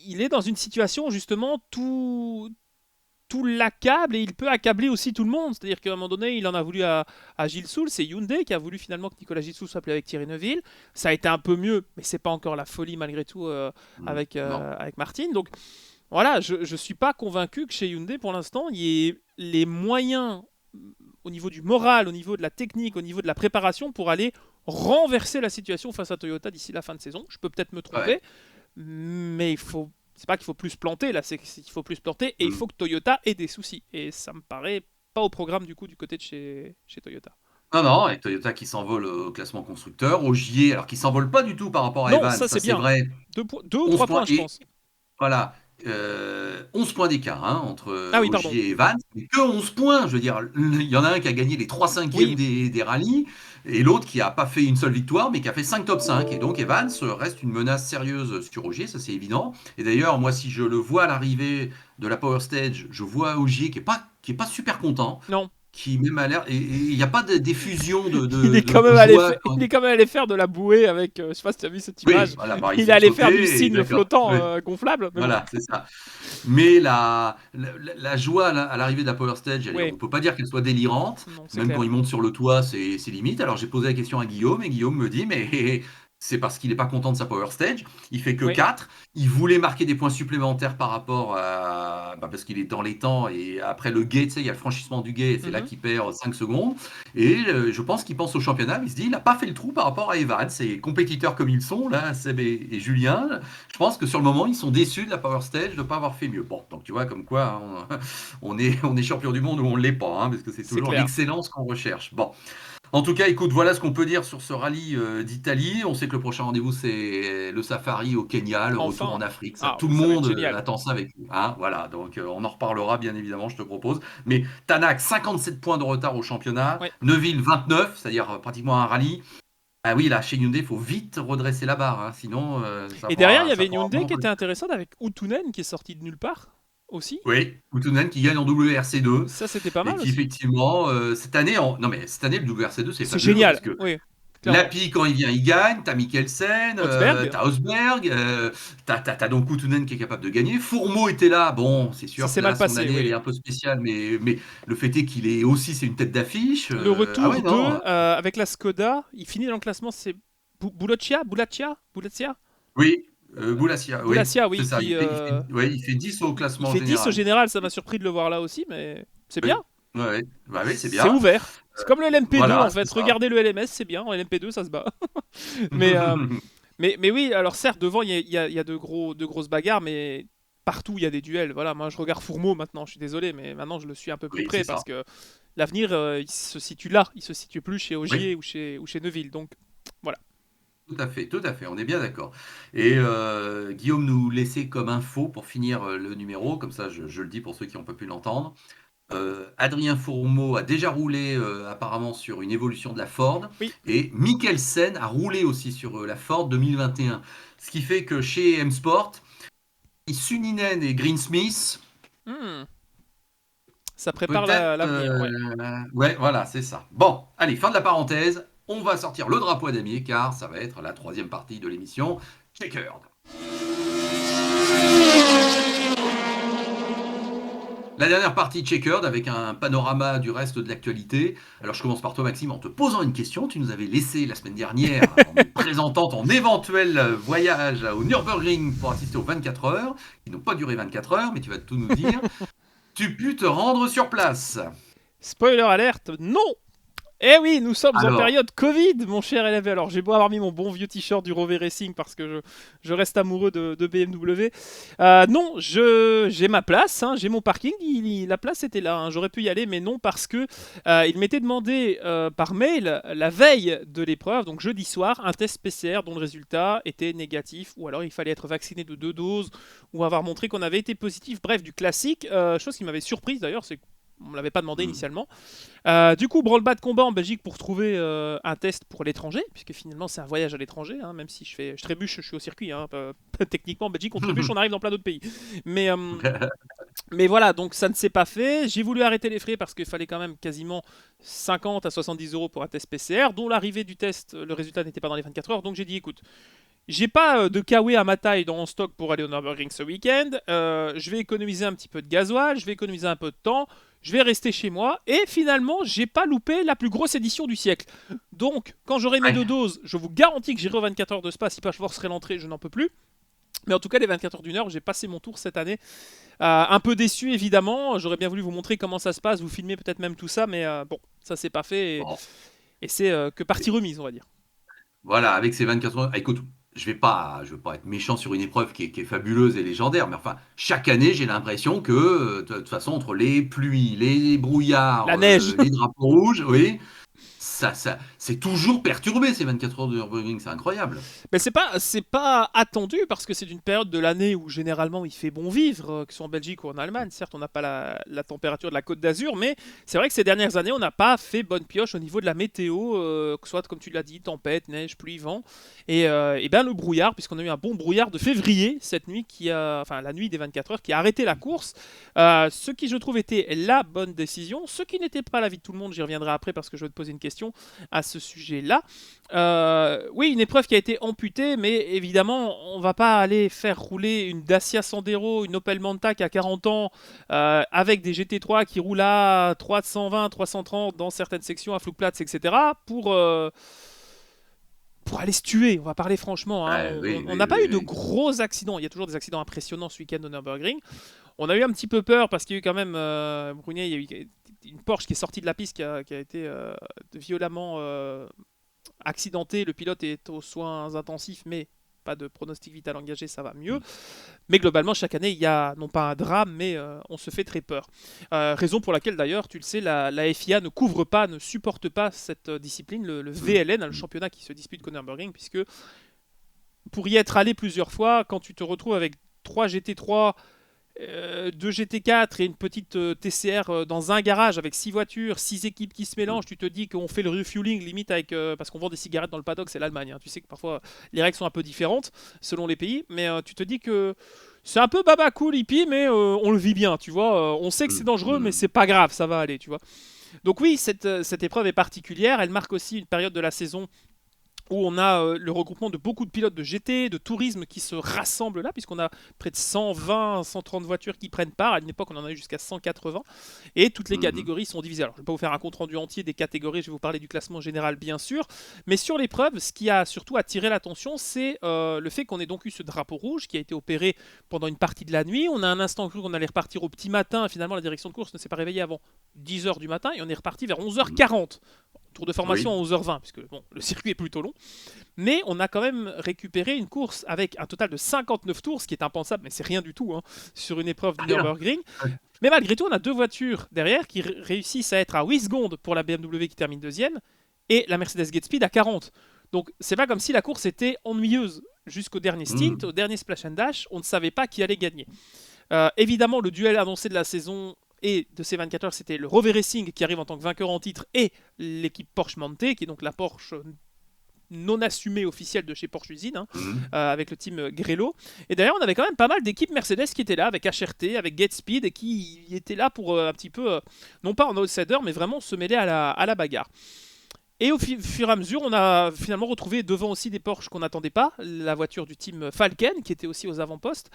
B: Il est dans une situation où justement tout l'accable et il peut accabler aussi tout le monde. C'est-à-dire qu'à un moment donné, il en a voulu à Gilles Soul, c'est Hyundai qui a voulu finalement que Nicolas Gilles Soul s'appelait avec Thierry Neuville. Ça a été un peu mieux, mais c'est pas encore la folie malgré tout
A: Mhm. Non.
B: avec Martin. Donc voilà, je suis pas convaincu que chez Hyundai pour l'instant, il y ait les moyens au niveau du moral, au niveau de la technique, au niveau de la préparation pour aller renverser la situation face à Toyota d'ici la fin de saison. Je peux peut-être me tromper,
A: Ouais.
B: mais c'est pas qu'il faut plus se planter là, c'est qu'il faut plus se planter et il
A: Mm.
B: faut que Toyota ait des soucis. Et ça me paraît pas au programme du coup du côté de chez Toyota.
A: Non, non, et Toyota qui s'envole au classement constructeur, Ogier, alors qui s'envole pas du tout par rapport à
B: Non,
A: Evans,
B: ça
A: ça
B: c'est
A: c'est
B: bien.
A: vrai.
B: 2 ou 3
A: 11 points
B: points, je
A: et
B: pense.
A: voilà, 11 points d'écart hein, entre
B: Ah oui, pardon.
A: Ogier et Evans, mais que 11 points. Je veux dire, il y en a un qui a gagné les 3 cinquièmes
B: Oui,
A: des rallyes et l'autre qui a pas fait une seule victoire, mais qui a fait 5 top 5. Et donc Evans reste une menace sérieuse sur Ogier, ça c'est évident. Et d'ailleurs, moi, si je le vois à l'arrivée de la Power Stage, je vois Ogier qui est pas super content,
B: non.
A: qui même a l'air. Et il n'y a pas d'effusion de,
B: Il
A: de,
B: est
A: de
B: quand même allé,
A: joie.
B: il est quand même allé faire de la bouée avec. Je sais pas si tu as vu cette
A: Oui,
B: image.
A: voilà, bah, il
B: Il est
A: s'est
B: allé faire du
A: sauté, et
B: signe
A: d'accord.
B: flottant
A: Oui,
B: gonflable, mais bon.
A: voilà, c'est ça. Mais la joie à l'arrivée de la Power Stage, on
B: Oui,
A: ne peut pas dire qu'elle soit délirante.
B: non, c'est
A: Même quand
B: clair.
A: il monte sur le toit, c'est limite. Alors j'ai posé la question à Guillaume et Guillaume me dit, mais c'est parce qu'il n'est pas content de sa Power Stage. Il fait que
B: Oui.
A: 4. Il voulait marquer des points supplémentaires par rapport à... parce qu'il est dans les temps. Et après le gate, tu sais, il y a le franchissement du gate. C'est là
B: Mhm.
A: qu'il perd 5 secondes. Et je pense qu'il pense au championnat. Mais il se dit, il n'a pas fait le trou par rapport à Evans. Et compétiteurs comme ils sont, là, Seb et Julien, je pense que sur le moment, ils sont déçus de la Power Stage de ne pas avoir fait mieux. Bon, donc tu vois, comme quoi, hein, on est champion du monde ou on ne l'est pas, hein, parce que c'est
B: C'est
A: toujours
B: clair.
A: l'excellence qu'on recherche. Bon, en tout cas, écoute, voilà ce qu'on peut dire sur ce rallye d'Italie. On sait que le prochain rendez-vous, c'est le safari au Kenya, le retour en
B: Enfin.
A: Afrique. Ça,
B: Ah,
A: tout le
B: ça va être
A: monde
B: génial.
A: attend ça avec nous. Hein, voilà, donc on en reparlera, bien évidemment, je te propose. Mais Tanak, 57 points de retard au championnat.
B: Ouais.
A: Neuville, 29, c'est-à-dire pratiquement un rallye. Ah oui, là, chez Hyundai, il faut vite redresser la barre, hein, sinon
B: Et derrière, il y
A: ça
B: avait une
A: pourra
B: Hyundai qui était intéressante avec Utunen qui est sorti de nulle part aussi.
A: Oui, Koutunen qui gagne en WRC2
B: Ça, c'était pas
A: et
B: mal
A: qui
B: aussi.
A: effectivement cette année non mais cette année le WRC2 c'est
B: C'est
A: fabuleux parce
B: génial.
A: que
B: Oui, clairement.
A: Lapi quand il vient il gagne, t'as Mikkelsen,
B: Augsberg,
A: t'as Osberg, t'as donc Koutunen qui est capable de gagner. Fourmeau était là, bon c'est
B: ça
A: sûr
B: s'est
A: que là
B: mal
A: son
B: passé,
A: année elle est
B: oui.
A: un peu spéciale mais le fait est qu'il est aussi c'est une tête d'affiche.
B: Le
A: Ah ouais
B: retour
A: non,
B: de, avec la Skoda, il finit dans le classement, c'est Boulacia
A: oui, Boulassia, oui
B: Boulassia,
A: c'est
B: oui,
A: ça,
B: qui
A: ouais, il fait 10 au
B: il
A: classement
B: fait 10 au
A: général.
B: général, ça m'a surpris de le voir là aussi, mais c'est bien,
A: Oui, ouais, ouais. Bah oui c'est
B: c'est
A: bien.
B: ouvert. C'est comme le LMP2
A: Voilà
B: en
A: c'est
B: fait.
A: ça.
B: Regardez le LMS, c'est bien. En LMP2, ça se bat. mais, mais oui, alors certes, devant, il y a de grosses bagarres, mais partout, il y a des duels. Voilà, moi, je regarde Fourmeau maintenant, je suis désolé, mais maintenant, je le suis un peu plus
A: Oui c'est
B: près parce
A: ça.
B: que l'avenir, il se situe là. Il se situe plus chez
A: Oui.
B: Ogier ou chez Neuville. Donc, voilà.
A: Tout à fait, on est bien d'accord. Et Guillaume nous laissait comme info pour finir le numéro, comme ça je le dis pour ceux qui n'ont pas pu l'entendre. Adrien Fourmeau a déjà roulé apparemment sur une évolution de la Ford
B: Oui.
A: et Mikkelsen a roulé aussi sur la Ford 2021. Ce qui fait que chez M-Sport, Suninen et Greensmith,
B: Hmm. Ça prépare
A: peut-être.
B: l'avenir, ouais.
A: Ouais, voilà, c'est ça. Bon, allez, fin de la parenthèse. On va sortir le drapeau à damier car ça va être la troisième partie de l'émission Checkered. La dernière partie Checkered avec un panorama du reste de l'actualité. Alors je commence par toi Maxime en te posant une question. Tu nous avais laissé la semaine dernière en nous présentant ton éventuel voyage au Nürburgring pour assister aux 24 heures, qui n'ont pas duré 24 heures, mais tu vas tout nous dire. Tu pus te rendre sur place.
B: Spoiler alerte, non. Eh oui, nous sommes en
A: Alors,
B: période Covid, mon cher LV. Alors, j'ai beau avoir mis mon bon vieux t-shirt du Rover Racing parce que je reste amoureux de BMW. Non, j'ai ma place, hein, j'ai mon parking. La place était là. Hein, j'aurais pu y aller, mais non parce que il m'était demandé par mail la veille de l'épreuve, donc jeudi soir, un test PCR dont le résultat était négatif, ou alors il fallait être vacciné de 2 doses ou avoir montré qu'on avait été positif. Bref, du classique. Chose qui m'avait surprise d'ailleurs, c'est on me l'avait pas demandé initialement. Du coup, branle-bas de combat en Belgique pour trouver un test pour l'étranger, puisque finalement c'est un voyage à l'étranger, hein, même si je trébuche, je suis au circuit. Hein, techniquement, en Belgique, on trébuche, on arrive dans plein d'autres pays. Mais, mais voilà, donc ça ne s'est pas fait. J'ai voulu arrêter les frais parce qu'il fallait quand même quasiment 50 à 70 euros pour un test PCR, dont l'arrivée du test, le résultat n'était pas dans les 24 heures. Donc j'ai dit, écoute, j'ai pas de kawaii à ma taille dans mon stock pour aller au Nürburgring ce week-end. Je vais économiser un petit peu de gasoil, je vais économiser un peu de temps. Je vais rester chez moi et finalement, j'ai pas loupé la plus grosse édition du siècle. Donc, quand j'aurai mes
A: ouais,
B: 2 doses, je vous garantis que j'irai aux 24 heures de Spa. Si pas, je forcerai l'entrée, je n'en peux plus. Mais en tout cas, les 24 heures d'1 heure, j'ai passé mon tour cette année. Un peu déçu, évidemment. J'aurais bien voulu vous montrer comment ça se passe, vous filmer peut-être même tout ça, mais bon, ça s'est pas fait.
A: Bon,
B: Et c'est que partie remise, on va dire.
A: voilà, avec ces 24 heures, écoute, je vais pas être méchant sur une épreuve qui est fabuleuse et légendaire, mais enfin, chaque année, j'ai l'impression que, de toute façon, entre les pluies, les brouillards,
B: La neige.
A: les drapeaux rouges, oui, c'est toujours perturbé ces 24 heures de Nürburgring, c'est incroyable.
B: Mais c'est pas attendu parce que c'est une période de l'année où généralement il fait bon vivre, que ce soit en Belgique ou en Allemagne. Certes, on n'a pas la température de la Côte d'Azur, mais c'est vrai que ces dernières années, on n'a pas fait bonne pioche au niveau de la météo, que ce soit comme tu l'as dit, tempête, neige, pluie, vent, et bien le brouillard, puisqu'on a eu un bon brouillard de février cette nuit enfin la nuit des 24 heures, qui a arrêté la course. Ce qui je trouve était la bonne décision, ce qui n'était pas l'avis de tout le monde. J'y reviendrai après parce que je vais te poser une question à ce sujet-là. Oui, une épreuve qui a été amputée, mais évidemment, on va pas aller faire rouler une Dacia Sandero, une Opel Manta qui a 40 ans, avec des GT3 qui roulent à 320, 330 dans certaines sections à Flugplatz, etc. Pour aller se tuer, on va parler franchement. Hein.
A: Oui,
B: On
A: oui,
B: n'a pas eu de
A: oui,
B: gros accidents. Il y a toujours des accidents impressionnants ce week-end au Nürburgring. On a eu un petit peu peur parce qu'il y a eu quand même, Brunier, il y a eu une Porsche qui est sortie de la piste qui a été violemment accidenté, le pilote est aux soins intensifs, mais pas de pronostic vital engagé, ça va mieux.
A: oui.
B: Mais globalement, chaque année, il y a non pas un drame, mais on se fait très peur. Raison pour laquelle, d'ailleurs, tu le sais, la FIA ne couvre pas, ne supporte pas cette discipline, le VLN, le championnat qui se dispute qu'au Nürburgring, puisque pour y être allé plusieurs fois, quand tu te retrouves avec 3 GT3, 2 GT4 et une petite TCR dans un garage avec 6 voitures, 6 équipes qui se mélangent, tu te dis qu'on fait le refueling limite avec parce qu'on vend des cigarettes dans le paddock, c'est l'Allemagne. Hein. Tu sais que parfois les règles sont un peu différentes selon les pays, mais tu te dis que c'est un peu baba cool hippie, mais on le vit bien, tu vois. On sait que c'est dangereux, mais c'est pas grave, ça va aller, tu vois. Donc oui, cette épreuve est particulière. Elle marque aussi une période de la saison où on a le regroupement de beaucoup de pilotes de GT, de tourisme qui se rassemblent là, puisqu'on a près de 120, 130 voitures qui prennent part. À une époque, on en a eu jusqu'à 180. Et toutes les catégories sont divisées. Alors, je ne vais pas vous faire un compte-rendu entier des catégories, je vais vous parler du classement général, bien sûr. Mais sur l'épreuve, ce qui a surtout attiré l'attention, c'est le fait qu'on ait donc eu ce drapeau rouge qui a été opéré pendant une partie de la nuit. On a un instant cru qu'on allait repartir au petit matin. Et finalement, la direction de course ne s'est pas réveillée avant 10h du matin et on est reparti vers 11h40. Tour de formation
A: Oui.
B: à 11h20, puisque bon, le circuit est plutôt long. Mais on a quand même récupéré une course avec un total de 59 tours, ce qui est impensable, mais c'est rien du tout hein, sur une épreuve du
A: Rien.
B: Nürburgring. Mais malgré tout, on a deux voitures derrière qui réussissent à être à 8 secondes pour la BMW qui termine deuxième et la Mercedes Gate à 40. Donc c'est pas comme si la course était ennuyeuse. Jusqu'au dernier stint, au dernier splash and dash, on ne savait pas qui allait gagner. Évidemment, le duel annoncé de la saison et de ces 24 heures, c'était le Rover Racing qui arrive en tant que vainqueur en titre et l'équipe Porsche Monte, qui est donc la Porsche non assumée officielle de chez Porsche Usine, hein, avec le team Grello. Et d'ailleurs, on avait quand même pas mal d'équipes Mercedes qui étaient là, avec HRT, avec GateSpeed, et qui étaient là pour un petit peu, non pas en outsider, mais vraiment se mêler à la bagarre. Et au fur et à mesure, on a finalement retrouvé devant aussi des Porsche qu'on n'attendait pas, la voiture du team Falken, qui était aussi aux avant-postes.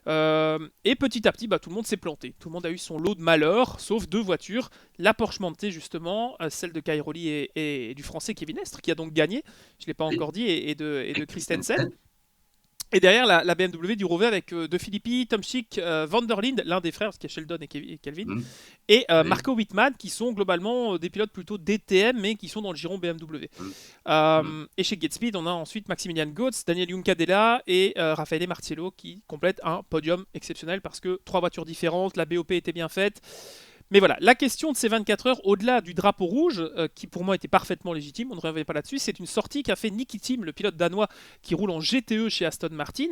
B: Et petit à petit, tout le monde s'est planté. Tout le monde a eu son lot de malheur, sauf deux voitures. La Porsche Montée, justement, celle de Cairoli et du français Kevin Estre, qui a donc gagné, je ne l'ai pas encore dit, et de Christensen. Et derrière, la BMW du Rover avec De Filippi, Tom Schick, Van der Linde, l'un des frères, parce qu'il y a Sheldon et Kelvin, et Marco Wittmann, qui sont globalement des pilotes plutôt DTM, mais qui sont dans le giron BMW. Et chez GateSpeed, on a ensuite Maximilian Götz, Daniel Juncadella et Raffaele Marciello, qui complètent un podium exceptionnel, parce que trois voitures différentes, la BOP était bien faite. Mais voilà, la question de ces 24 heures, au-delà du drapeau rouge, qui pour moi était parfaitement légitime, on ne reviendrait pas là-dessus, c'est une sortie qu'a fait Niki Tim, le pilote danois qui roule en GTE chez Aston Martin,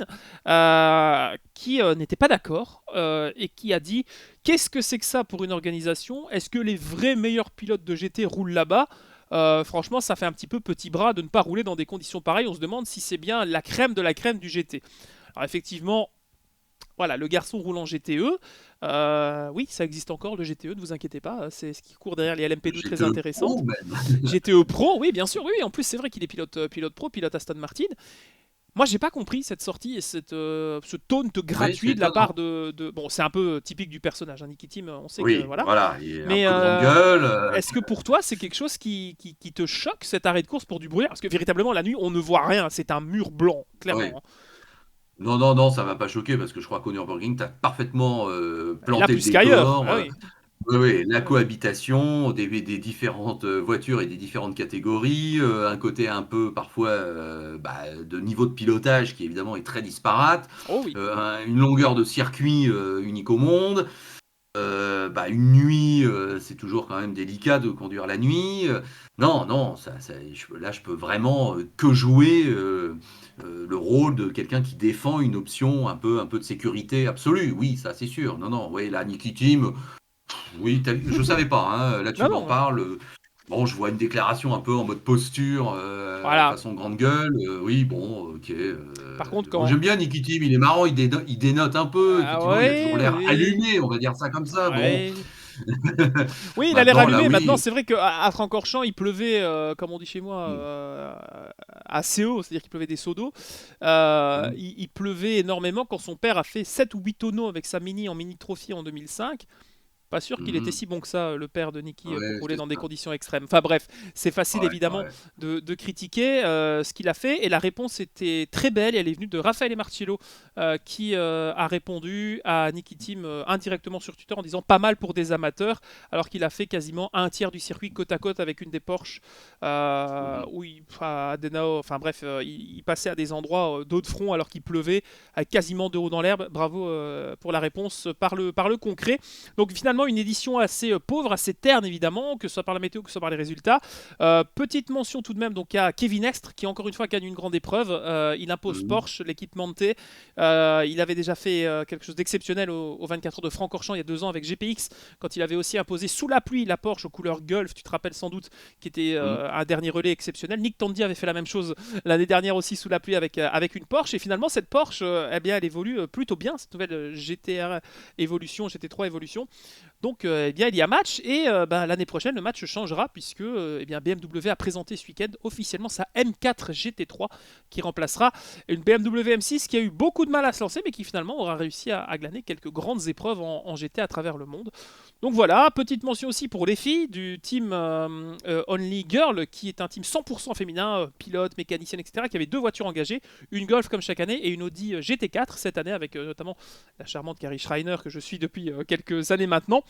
B: qui n'était pas d'accord et qui a dit « Qu'est-ce que c'est que ça pour une organisation ? Est-ce que les vrais meilleurs pilotes de GT roulent là-bas ?» Franchement, ça fait un petit peu petit bras de ne pas rouler dans des conditions pareilles. On se demande si c'est bien la crème de la crème du GT. Alors effectivement, voilà, le garçon roule en GTE. Oui, ça existe encore, le GTE, ne vous inquiétez pas. C'est ce qui court derrière les LMP2 très intéressantes. GTE Pro, oui, bien sûr. Oui, en plus, c'est vrai qu'il est pilote pro, pilote Aston Martin. Moi, j'ai pas compris cette sortie et ce taunt gratuit de la part de... Bon, c'est un peu typique du personnage, hein, Niki Tim, on sait que... Voilà.
A: Il est
B: Mais
A: un peu grande gueule.
B: est-ce que pour toi, c'est quelque chose qui te choque, cet arrêt de course pour du brouillard ? Parce que véritablement, la nuit, on ne voit rien. C'est un mur blanc, clairement.
A: Oui. Non, non, non, ça m'a pas choqué parce que je crois qu'au Nürburgring, tu as parfaitement
B: Là,
A: planté le
B: plus qu'ailleurs.
A: décor.
B: Ah oui.
A: Oui, oui, la
B: Ah oui.
A: cohabitation des différentes voitures et des différentes catégories, un côté un peu parfois de niveau de pilotage qui évidemment est très disparate,
B: Oh oui.
A: une longueur de circuit unique au monde. Une nuit, c'est toujours quand même délicat de conduire la nuit. Non, non, là, je peux vraiment que jouer le rôle de quelqu'un qui défend une option un peu de sécurité absolue. Oui, ça, c'est sûr. Non, non, oui, là, Niki Team, oui, je savais pas. Hein, là, tu
B: Non,
A: m'en
B: non.
A: parles. Bon, je vois une déclaration un peu en mode posture,
B: Voilà.
A: façon grande gueule. Oui, bon, ok.
B: Par contre,
A: Bon,
B: quand.
A: j'aime bien Niki Team, il est marrant, il dénote un peu.
B: Ah
A: Effectivement, il a toujours
B: ouais,
A: l'air
B: oui.
A: allumé, on va dire ça comme ça. Bon,
B: Ouais. Oui, il a l'air
A: maintenant, là,
B: allumé. Maintenant,
A: oui.
B: c'est vrai qu'à Francorchamps, il pleuvait, comme on dit chez moi,
A: Mm,
B: assez haut, c'est-à-dire qu'il pleuvait des seaux d'eau.
A: mm,
B: Il pleuvait énormément quand son père a fait 7 ou 8 tonneaux avec sa Mini en Mini Trophy en 2005. Pas sûr qu'il était
A: mhm.
B: si bon que ça, le père de Niki, pour
A: Ouais,
B: rouler
A: c'est
B: dans des
A: ça.
B: conditions extrêmes. Enfin bref, c'est facile
A: Ouais,
B: évidemment
A: ouais.
B: de critiquer ce qu'il a fait. Et la réponse était très belle. Elle est venue de Raphaël Marcello, qui a répondu à Niki Team indirectement sur Twitter en disant pas mal pour des amateurs, alors qu'il a fait quasiment un tiers du circuit côte à côte avec une des Porsche
A: Mhm.
B: où à Denao, enfin bref, il passait à des endroits d'eau de front alors qu'il pleuvait, avec quasiment de haut dans l'herbe. Bravo pour la réponse par le concret. Donc finalement une édition assez pauvre, assez terne évidemment, que ce soit par la météo, que ce soit par les résultats. Petite mention tout de même donc à Kevin Extre qui encore une fois gagne une grande épreuve. Il impose
A: Mhm.
B: Porsche, l'équipe Mante. Il avait déjà fait quelque chose d'exceptionnel au 24 heures de Francorchamps il y a 2 ans avec GPX, quand il avait aussi imposé sous la pluie la Porsche aux couleurs Golf, tu te rappelles sans doute, qui était
A: Mhm.
B: un dernier relais exceptionnel. Nick Tandy avait fait la même chose l'année dernière aussi sous la pluie avec une Porsche. Et finalement cette Porsche, eh bien, elle évolue plutôt bien, cette nouvelle GTR Evolution, GT3 Evolution. Donc, eh bien, il y a match et l'année prochaine, le match changera puisque eh bien, BMW a présenté ce week-end officiellement sa M4 GT3 qui remplacera une BMW M6 qui a eu beaucoup de mal à se lancer mais qui finalement aura réussi à glaner quelques grandes épreuves en GT à travers le monde. Donc voilà, petite mention aussi pour les filles du team Only Girl qui est un team 100% féminin, pilote, mécanicienne, etc. qui avait 2 voitures engagées, une Golf comme chaque année et une Audi GT4 cette année avec notamment la charmante Carrie Schreiner que je suis depuis quelques années maintenant.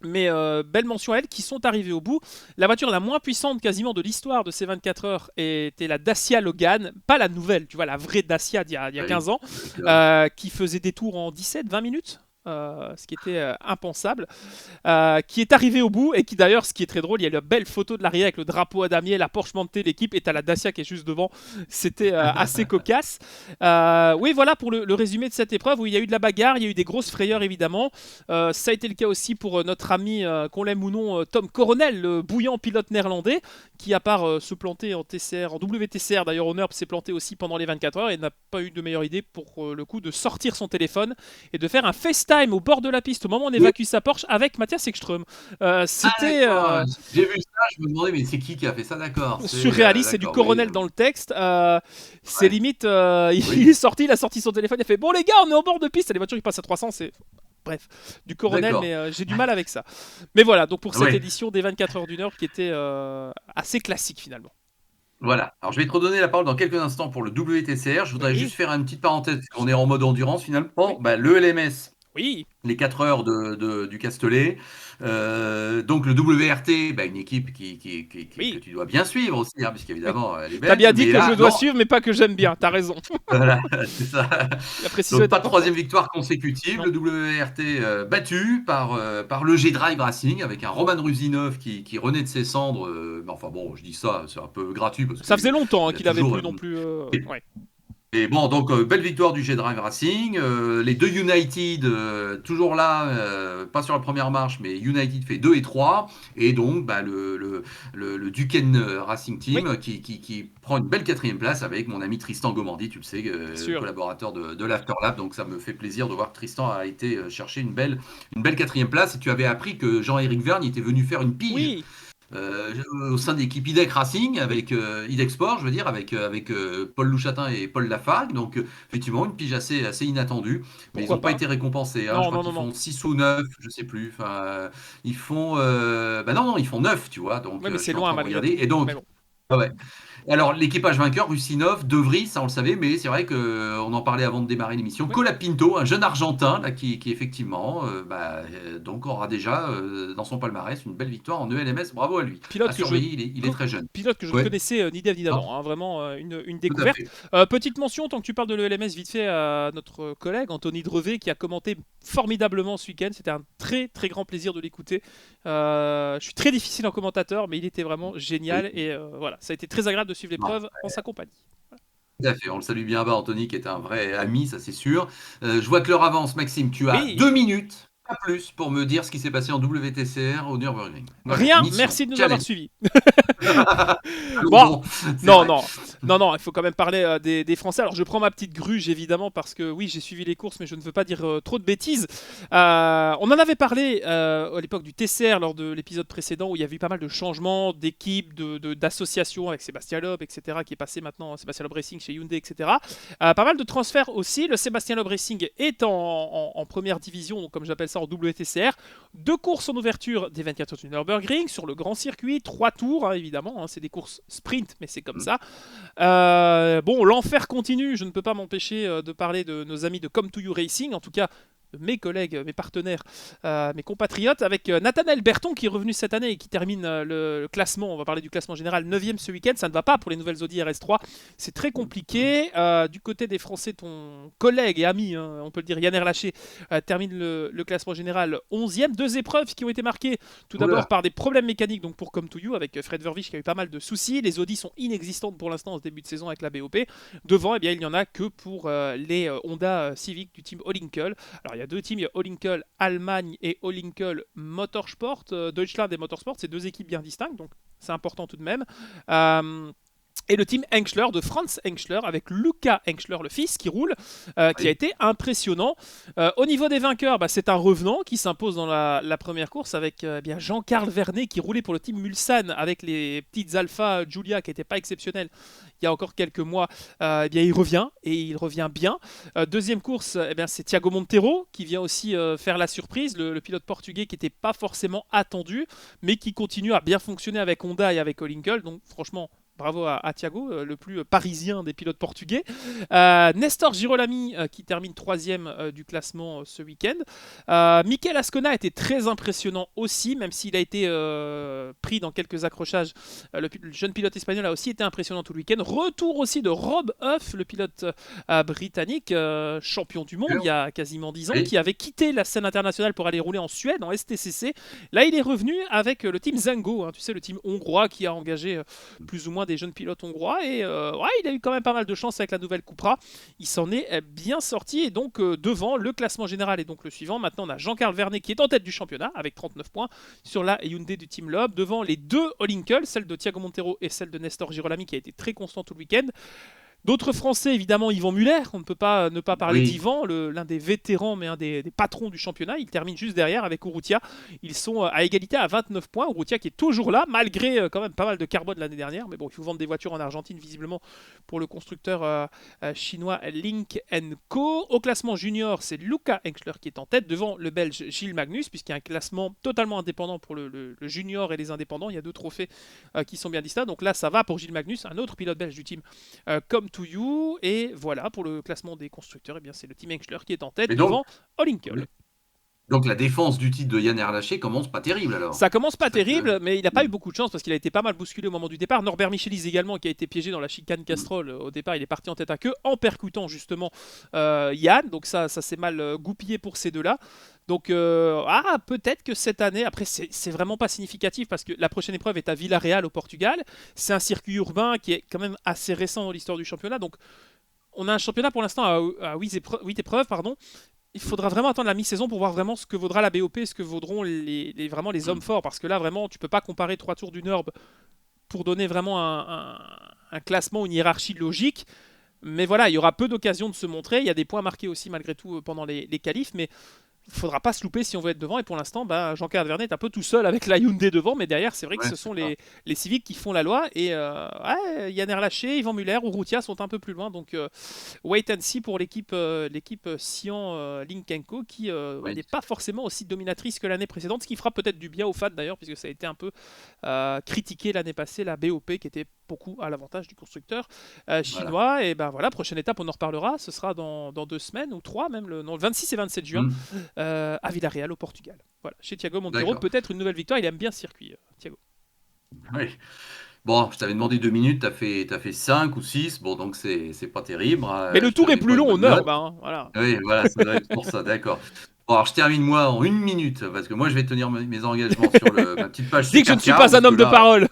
B: Mais belle mention à elles qui sont arrivées au bout. La voiture la moins puissante quasiment de l'histoire de ces 24 heures était la Dacia Logan, pas la nouvelle, tu vois, la vraie Dacia d'il y a
A: Oui,
B: 15 ans,
A: d'accord.
B: qui faisait des tours en 17-20 minutes. Ce qui était impensable, qui est arrivé au bout et qui d'ailleurs, ce qui est très drôle, il y a la belle photo de l'arrière avec le drapeau à damier, la Porsche montée, l'équipe, et t'as la Dacia qui est juste devant. C'était assez cocasse. Oui, voilà pour le résumé de cette épreuve où il y a eu de la bagarre, il y a eu des grosses frayeurs évidemment. Ça a été le cas aussi pour notre ami, qu'on l'aime ou non, Tom Coronel, le bouillant pilote néerlandais, qui à part se planter en TCR, en WTCR d'ailleurs, au NURB s'est planté aussi pendant les 24 heures et n'a pas eu de meilleure idée pour le coup de sortir son téléphone et de faire un FaceTime au bord de la piste au moment où on
A: Oui.
B: évacue sa Porsche avec Mathias Ekström.
A: Ah,
B: C'était
A: d'accord. J'ai vu ça, je me demandais, mais c'est qui a fait ça? D'accord.
B: surréaliste, c'est du
A: D'accord, oui.
B: Coronel dans le texte. C'est
A: Ouais,
B: limite, il
A: oui,
B: est sorti, il a sorti son téléphone, il a fait bon les gars, on est au bord de piste, et les voitures ils passent à 300, c'est bref, du Coronel,
A: d'accord.
B: mais j'ai du mal avec ça. Mais voilà, donc pour cette
A: Oui,
B: édition des 24 heures d'une heure qui était assez classique finalement.
A: voilà. Alors, je vais te redonner la parole dans quelques instants pour le WTCR. Je voudrais juste
B: Oui,
A: faire une petite parenthèse, parce qu'on est en mode endurance finalement.
B: oui,
A: Le LMS,
B: oui,
A: les 4 heures du Castellet. Donc le WRT, une équipe que
B: oui.
A: tu dois bien suivre aussi, hein,
B: Oui.
A: puisqu'évidemment elle est
B: T'as
A: belge.
B: bien dit
A: Mais
B: que je
A: là,
B: dois
A: non,
B: suivre, mais pas que j'aime bien. T'as raison.
A: voilà, c'est ça.
B: La précision
A: Donc
B: est
A: pas de troisième
B: importante.
A: victoire consécutive.
B: Non.
A: Le WRT battu par le G-Drive Racing avec un Roman Rusinov qui renaît de ses cendres. Mais enfin bon, je dis ça, c'est un peu gratuit parce
B: Ça faisait
A: qu'il
B: longtemps hein,
A: a
B: qu'il avait
A: toujours.
B: plus non plus. Ouais.
A: Et bon, donc belle victoire du G-Drive Racing. Les deux United, toujours là, pas sur la première marche, mais United fait 2 et 3. Et donc le Duquesne Racing
B: Oui,
A: Team qui prend une belle quatrième place avec mon ami Tristan Gomandi, tu le sais,
B: bien sûr.
A: collaborateur de l'Afterlab. Donc ça me fait plaisir de voir que Tristan a été chercher une belle quatrième place. Et tu avais appris que Jean-Éric Vergne était venu faire une pige
B: Oui.
A: au sein de l'équipe IDEC Racing, avec IDEC Sport, je veux dire, avec Paul Louchatin et Paul Lafargue. Donc, effectivement, une pige assez inattendue, mais ils
B: Pourquoi
A: n'ont pas
B: pas.
A: été récompensés. Hein. Je
B: Non,
A: crois
B: non, non,
A: qu'ils
B: non.
A: font 6 ou 9, je sais plus. Enfin, ils font. Non, non, ils font 9, tu vois. Donc,
B: Ouais, mais
A: je
B: c'est
A: suis en
B: loin
A: train de
B: malgré
A: regarder.
B: tout.
A: Et donc,
B: Mais bon.
A: Ah ouais. Alors, l'équipage vainqueur, Russinov, De Vries, ça on le savait, mais c'est vrai qu'on en parlait avant de démarrer l'émission.
B: Oui.
A: Colapinto, un jeune Argentin là, qui effectivement donc aura déjà dans son palmarès une belle victoire en ELMS. Bravo à lui. À
B: Pilote que je
A: surveiller, il est très jeune.
B: pilote que je ne
A: Ouais,
B: connaissais ni d'Ève ni
A: ah,
B: d'Adam, hein, vraiment une
A: tout à
B: découverte.
A: fait.
B: Petite mention, tant que tu parles de l'ELMS, vite fait à notre collègue Anthony Drevet qui a commenté formidablement ce week-end. C'était un très très grand plaisir de l'écouter. Je suis très difficile en commentateur, mais il était vraiment
A: Oui,
B: génial et voilà, ça a été très agréable de suivre
A: non,
B: l'épreuve en sa compagnie.
A: tout à fait. On le salue bien bas, Anthony, qui est un vrai ami, ça c'est sûr. Je vois que l'heure avance, Maxime. Tu as
B: Oui,
A: 2 minutes, pas plus, pour me dire ce qui s'est passé en WTCR au Nürburgring. Voilà,
B: rien,
A: mission,
B: merci de nous avoir
A: challenge.
B: suivis.
A: Allons
B: Bon,
A: bon, c'est
B: non,
A: vrai.
B: non, non, non, il faut quand même parler des Français. Alors, je prends ma petite gruge, évidemment, parce que oui, j'ai suivi les courses, mais je ne veux pas dire trop de bêtises. On en avait parlé à l'époque du TCR, lors de l'épisode précédent, où il y avait eu pas mal de changements d'équipes, d'associations avec Sébastien Loeb, etc., qui est passé maintenant Sébastien Loeb Racing chez Hyundai, etc. Pas mal de transferts aussi. Le Sébastien Loeb Racing est en première division, donc comme j'appelle ça en WTCR. Deux courses en ouverture des 24 heures du Nürburgring sur le grand circuit, 3 tours, hein, évidemment, hein, c'est des courses sprint, mais c'est comme
A: Hmm.
B: ça. Bon, l'enfer continue, je ne peux pas m'empêcher de parler de nos amis de Come To You Racing, en tout cas mes collègues, mes partenaires, mes compatriotes, avec Nathanaël Berton qui est revenu cette année et qui termine le classement, on va parler du classement général, 9ème ce week-end. Ça ne va pas pour les nouvelles Audi RS3, c'est très compliqué. Du côté des Français, ton collègue et ami, hein, on peut le dire, Yann Erlaché, termine le classement général 11ème. Deux épreuves qui ont été marquées tout d'abord
A: Oula.
B: par des problèmes mécaniques, donc pour Come To You, avec Fred Vervich qui a eu pas mal de soucis. Les Audi sont inexistantes pour l'instant en ce début de saison avec la BOP. Devant, eh bien, il n'y en a que pour les Honda Civic du team Olinkel. Alors il y a deux teams, il y a Olinkel Allemagne et Olinkel Motorsport, Deutschland et Motorsport, c'est deux équipes bien distinctes, donc c'est important tout de même. Euh, et le team Henschler de Franz Henschler avec Luca Henschler, le fils, qui roule, qui a
A: Oui.
B: été impressionnant. Au niveau des vainqueurs, bah, c'est un revenant qui s'impose dans la première course avec bien Jean-Carl Vernet qui roulait pour le team Mulsanne avec les petites Alpha Giulia qui n'étaient pas exceptionnelles il y a encore quelques mois. Eh bien, il revient et il revient bien. Deuxième course, eh bien, c'est Thiago Montero qui vient aussi faire la surprise, le pilote portugais qui n'était pas forcément attendu, mais qui continue à bien fonctionner avec Honda et avec Olinkel. Donc franchement, bravo à Thiago, le plus parisien des pilotes portugais. Nestor Girolami qui termine troisième du classement ce week-end. Mikel Ascona était très impressionnant aussi, même s'il a été pris dans quelques accrochages. Le jeune pilote espagnol a aussi été impressionnant tout le week-end. Retour aussi de Rob Huff, le pilote britannique, champion du monde il y a quasiment 10 ans,
A: Oui.
B: qui avait quitté la scène internationale pour aller rouler en Suède, en STCC. Là, il est revenu avec le team Zango, hein, tu sais, le team hongrois qui a engagé plus ou moins des jeunes pilotes hongrois. Et ouais, il a eu quand même pas mal de chance avec la nouvelle Cupra. Il s'en est bien sorti et donc devant le classement général et donc le suivant. Maintenant, on a Jean-Carl Vernet qui est en tête du championnat avec 39 points sur la Hyundai du Team Loeb. Devant les deux Olinkel, celle de Thiago Montero et celle de Nestor Girolami qui a été très constant tout le week-end. D'autres Français, évidemment, Yvan Muller. On ne peut pas ne pas parler
A: Oui.
B: d'Yvan, l'un des vétérans, mais un des patrons du championnat. Il termine juste derrière avec Urrutia. Ils sont à égalité à 29 points. Urrutia qui est toujours là, malgré quand même pas mal de carbone l'année dernière. Mais bon, il faut vendre des voitures en Argentine, visiblement, pour le constructeur chinois Link Co. Au classement junior, c'est Luca Henschler qui est en tête, devant le Belge Gilles Magnus, puisqu'il y a un classement totalement indépendant pour le junior et les indépendants. Il y a deux trophées qui sont bien distincts. Donc là, ça va pour Gilles Magnus, un autre pilote belge du team Come To You. Et voilà, pour le classement des constructeurs, eh bien, c'est le team Henschler qui est en tête
A: Mais donc,
B: devant Olinkel.
A: oui. Donc la défense du titre de Yann Erlaché commence pas terrible alors.
B: Ça commence pas
A: C'est ça que.
B: terrible, mais il n'a pas eu
A: Hmm.
B: beaucoup de chance parce qu'il a été pas mal bousculé au moment du départ. Norbert Michelis également, qui a été piégé dans la chicane
A: Hmm.
B: Castrol au départ, il est parti en tête à queue en percutant justement Yann. Donc ça s'est mal goupillé pour ces deux-là. Donc peut-être que cette année, après c'est vraiment pas significatif parce que la prochaine épreuve est à Villarreal au Portugal. C'est un circuit urbain qui est quand même assez récent dans l'histoire du championnat. Donc on a un championnat pour l'instant à 8 épreuves, pardon. Il faudra vraiment attendre la mi-saison pour voir vraiment ce que vaudra la BOP, ce que vaudront vraiment les hommes
A: Hmm.
B: forts. Parce que là, vraiment, tu peux pas comparer 3 tours du Nurb pour donner vraiment un classement, une hiérarchie logique. Mais voilà, il y aura peu d'occasions de se montrer. Il y a des points marqués aussi malgré tout pendant les qualifs. Mais il ne faudra pas se louper si on veut être devant. Et pour l'instant, bah, Jean-Claude Vernet est un peu tout seul avec la Hyundai devant. Mais derrière, c'est vrai que
A: Ouais,
B: ce
A: c'est
B: sont
A: ça.
B: les Civics qui font la loi. Et ouais, Yann Erlaché, Yvan Muller ou Routia sont un peu plus loin. Donc wait and see pour l'équipe Sian Linkenko qui
A: Oui.
B: n'est pas forcément aussi dominatrice que l'année précédente. Ce qui fera peut-être du bien aux fans d'ailleurs, puisque ça a été un peu critiqué l'année passée, la BOP qui était beaucoup à l'avantage du constructeur
A: Voilà.
B: chinois. Et ben voilà, prochaine étape, on en reparlera. Ce sera dans 2 semaines ou 3, même non, le 26 et 27 juin,
A: Hmm,
B: à Villarreal, au Portugal. Voilà, chez Thiago Monteiro,
A: d'accord.
B: peut-être une nouvelle victoire. Il aime bien ce circuit, Thiago.
A: Oui. Bon, je t'avais demandé 2 minutes, t'as fait 5 ou 6. Bon, donc c'est pas terrible,
B: Mais
A: hein.
B: le
A: Je te
B: tour est
A: mets
B: plus
A: pas une
B: long au
A: bonne
B: Nord,
A: note.
B: hein, voilà.
A: Oui, voilà, ça doit être pour ça, d'accord. Bon, alors je termine moi en 1 minute, parce que moi je vais tenir mes engagements sur ma petite page
B: Dis que je ne suis
A: Supercar,
B: pas
A: parce
B: un
A: que
B: homme de
A: là,
B: parole.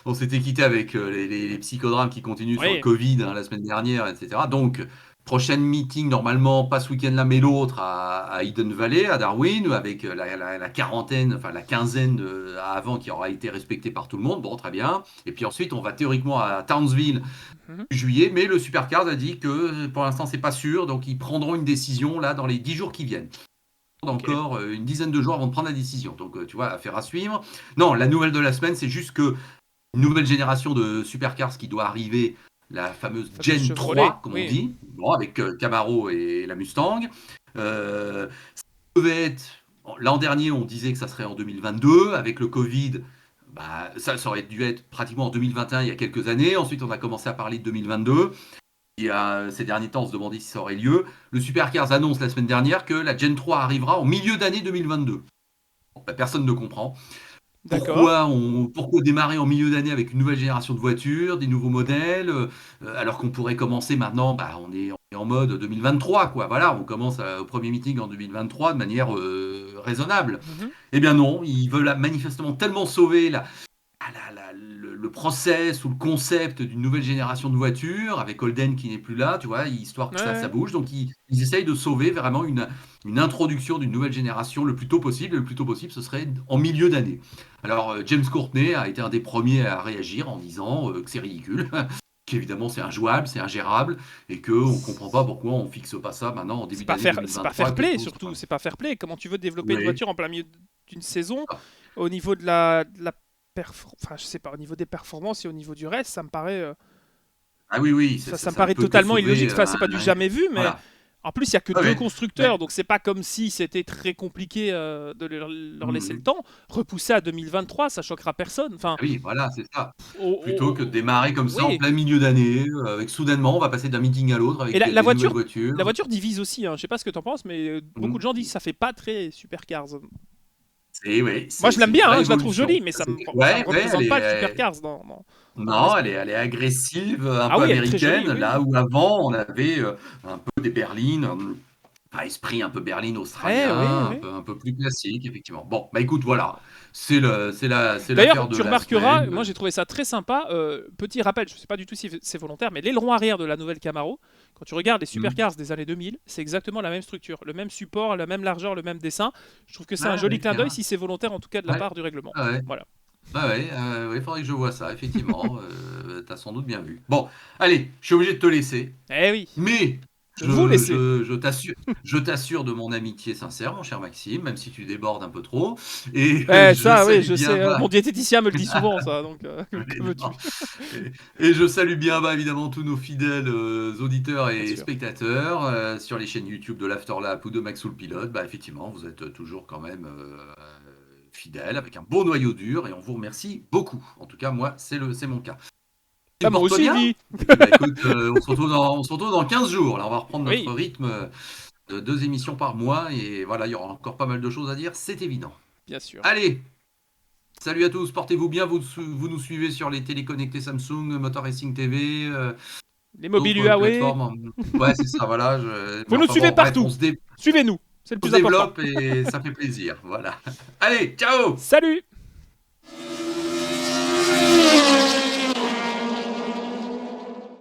A: on s'était quitté avec les psychodrames qui continuent sur le
B: Oui,
A: Covid, hein, la semaine dernière, etc. Donc, prochaine meeting, normalement, pas ce week-end-là, mais l'autre, à Eden Valley, à Darwin, avec la quarantaine, enfin la quinzaine avant qui aura été respectée par tout le monde. Bon, très bien. Et puis ensuite, on va théoriquement à Townsville
B: mhm,
A: juillet, mais le Supercars a dit que pour l'instant, c'est pas sûr, donc ils prendront une décision là dans les 10 jours qui viennent.
B: ok.
A: Encore une dizaine de jours avant de prendre la décision. Donc, tu vois, affaire à suivre. Non, la nouvelle de la semaine, c'est juste que une nouvelle génération de supercars qui doit arriver, la fameuse
B: Fameux
A: Gen
B: Chevrolet,
A: 3, comme on
B: oui.
A: dit, bon, avec Camaro et la Mustang. Ça devait être, l'an dernier, on disait que ça serait en 2022. Avec le Covid, bah, ça aurait dû être pratiquement en 2021, il y a quelques années. Ensuite, on a commencé à parler de 2022. Et ces derniers temps, on se demandait si ça aurait lieu. Le Supercars annonce la semaine dernière que la Gen 3 arrivera en milieu d'année 2022. Bon, bah, personne ne comprend.
B: D'accord.
A: Pourquoi démarrer en milieu d'année avec une nouvelle génération de voitures, des nouveaux modèles, alors qu'on pourrait commencer maintenant, bah, on est en mode 2023, quoi. Voilà, on commence au premier meeting en 2023 de manière raisonnable.
B: Mhm.
A: Eh bien non, ils veulent manifestement tellement sauver le process ou le concept d'une nouvelle génération de voitures, avec Holden qui n'est plus là, tu vois, histoire
B: Ouais,
A: que ça
B: ouais.
A: bouge. Donc ils essayent de sauver vraiment une introduction d'une nouvelle génération le plus tôt possible. Et le plus tôt possible, ce serait en milieu d'année. Alors James Courtney a été un des premiers à réagir en disant que c'est ridicule, qu'évidemment c'est injouable, c'est ingérable, et qu'on ne comprend pas pourquoi on ne fixe pas ça maintenant en début d'année
B: C'est pas
A: 2023,
B: fair
A: que
B: play,
A: tout
B: surtout.
A: sera...
B: C'est pas fair play. Comment tu veux développer une
A: Oui,
B: voiture en plein milieu d'une saison
A: ah,
B: au niveau enfin, je sais pas, au niveau des performances et au niveau du reste, ça me paraît.
A: ah oui, oui,
B: Ça me
A: ça ne
B: paraît
A: peut que
B: totalement
A: sauver
B: illogique. Enfin, c'est pas du jamais vu, mais
A: voilà.
B: en plus, il y a que
A: Ah
B: deux
A: ouais,
B: constructeurs,
A: ouais.
B: donc c'est pas comme si c'était très compliqué de leur laisser le
A: Mhm.
B: temps. Repousser à 2023, ça choquera personne. Enfin,
A: Ah oui, voilà, c'est ça. Plutôt que de
B: oh,
A: démarrer comme ça en
B: oui.
A: plein milieu d'année, avec soudainement, on va passer d'un meeting à l'autre
B: Et
A: avec
B: la
A: des nouvelles
B: voiture, la
A: voitures.
B: voiture divise aussi. Hein. Je sais pas ce que t'en penses, mais beaucoup de
A: Mhm.
B: gens disent que ça fait pas très supercars.
A: Oui,
B: Moi, je
A: c'est
B: l'aime
A: une
B: bien,
A: vraie
B: hein, je la trouve
A: évolution.
B: jolie, mais
A: Ça,
B: ça me
A: ouais, ouais,
B: représente pas le supercars dans mon
A: non,
B: esprit.
A: elle est agressive, un
B: Ah
A: peu
B: oui, elle est très jolie,
A: américaine,
B: oui.
A: là où avant on avait un peu des berlines, esprit un peu berline
B: Oui,
A: australien,
B: oui.
A: un peu plus classique, effectivement. Bon, bah écoute, voilà, c'est
B: D'ailleurs,
A: l'affaire de
B: tu
A: la
B: remarqueras, moi
A: semaine.
B: j'ai trouvé ça très sympa. Petit rappel, je sais pas du tout si c'est volontaire, mais l'aileron arrière de la nouvelle Camaro, quand tu regardes les
A: Hmm.
B: supercars des années 2000, c'est exactement la même structure, le même support, la même largeur, le même dessin. Je trouve que c'est un
A: Ah
B: joli
A: ouais,
B: clin d'œil
A: bien.
B: si c'est volontaire, en tout cas de la
A: Ouais,
B: part du règlement.
A: ah ouais.
B: Voilà.
A: Ah ouais, ouais, faudrait que je vois ça, effectivement. T'as sans doute bien vu. Bon, allez, je suis obligé de te laisser,
B: Eh oui,
A: mais
B: vous laissez.
A: je t'assure de mon amitié sincère, mon cher Maxime, même si tu débordes un peu trop, et
B: Eh,
A: je
B: ça, oui,
A: salue
B: je
A: bien
B: sais.
A: bas.
B: Mon diététicien me le dit souvent, ça, donc
A: Mais
B: que veux-tu?
A: non. Et je salue bien bas évidemment tous nos fidèles auditeurs
B: Bien
A: et
B: sûr.
A: spectateurs sur les chaînes YouTube de l'Afterlap ou de Max ou le Pilote. Bah, effectivement, vous êtes toujours quand même fidèles avec un beau noyau dur et on vous remercie beaucoup. En tout cas, moi, c'est mon cas.
B: Bah,
A: Tu
B: moi
A: portes-toi
B: aussi,
A: bien?
B: dit.
A: Et puis, bah, écoute, on se retrouve dans 15 jours. Là, on va reprendre notre
B: Oui,
A: rythme de 2 émissions par mois et voilà, il y aura encore pas mal de choses à dire, c'est évident.
B: bien sûr.
A: Allez, salut à tous, portez-vous bien. Vous nous suivez sur les téléconnectés Samsung, Motor Racing TV,
B: Les mobiles
A: d'autres
B: Huawei.
A: plateformes. Ouais, c'est ça, voilà.
B: Vous
A: Mais
B: nous
A: enfin
B: suivez
A: bon, bref,
B: partout. Suivez-nous, c'est le
A: on se
B: plus important.
A: développe et ça fait plaisir. Voilà. Allez, ciao!
B: Salut!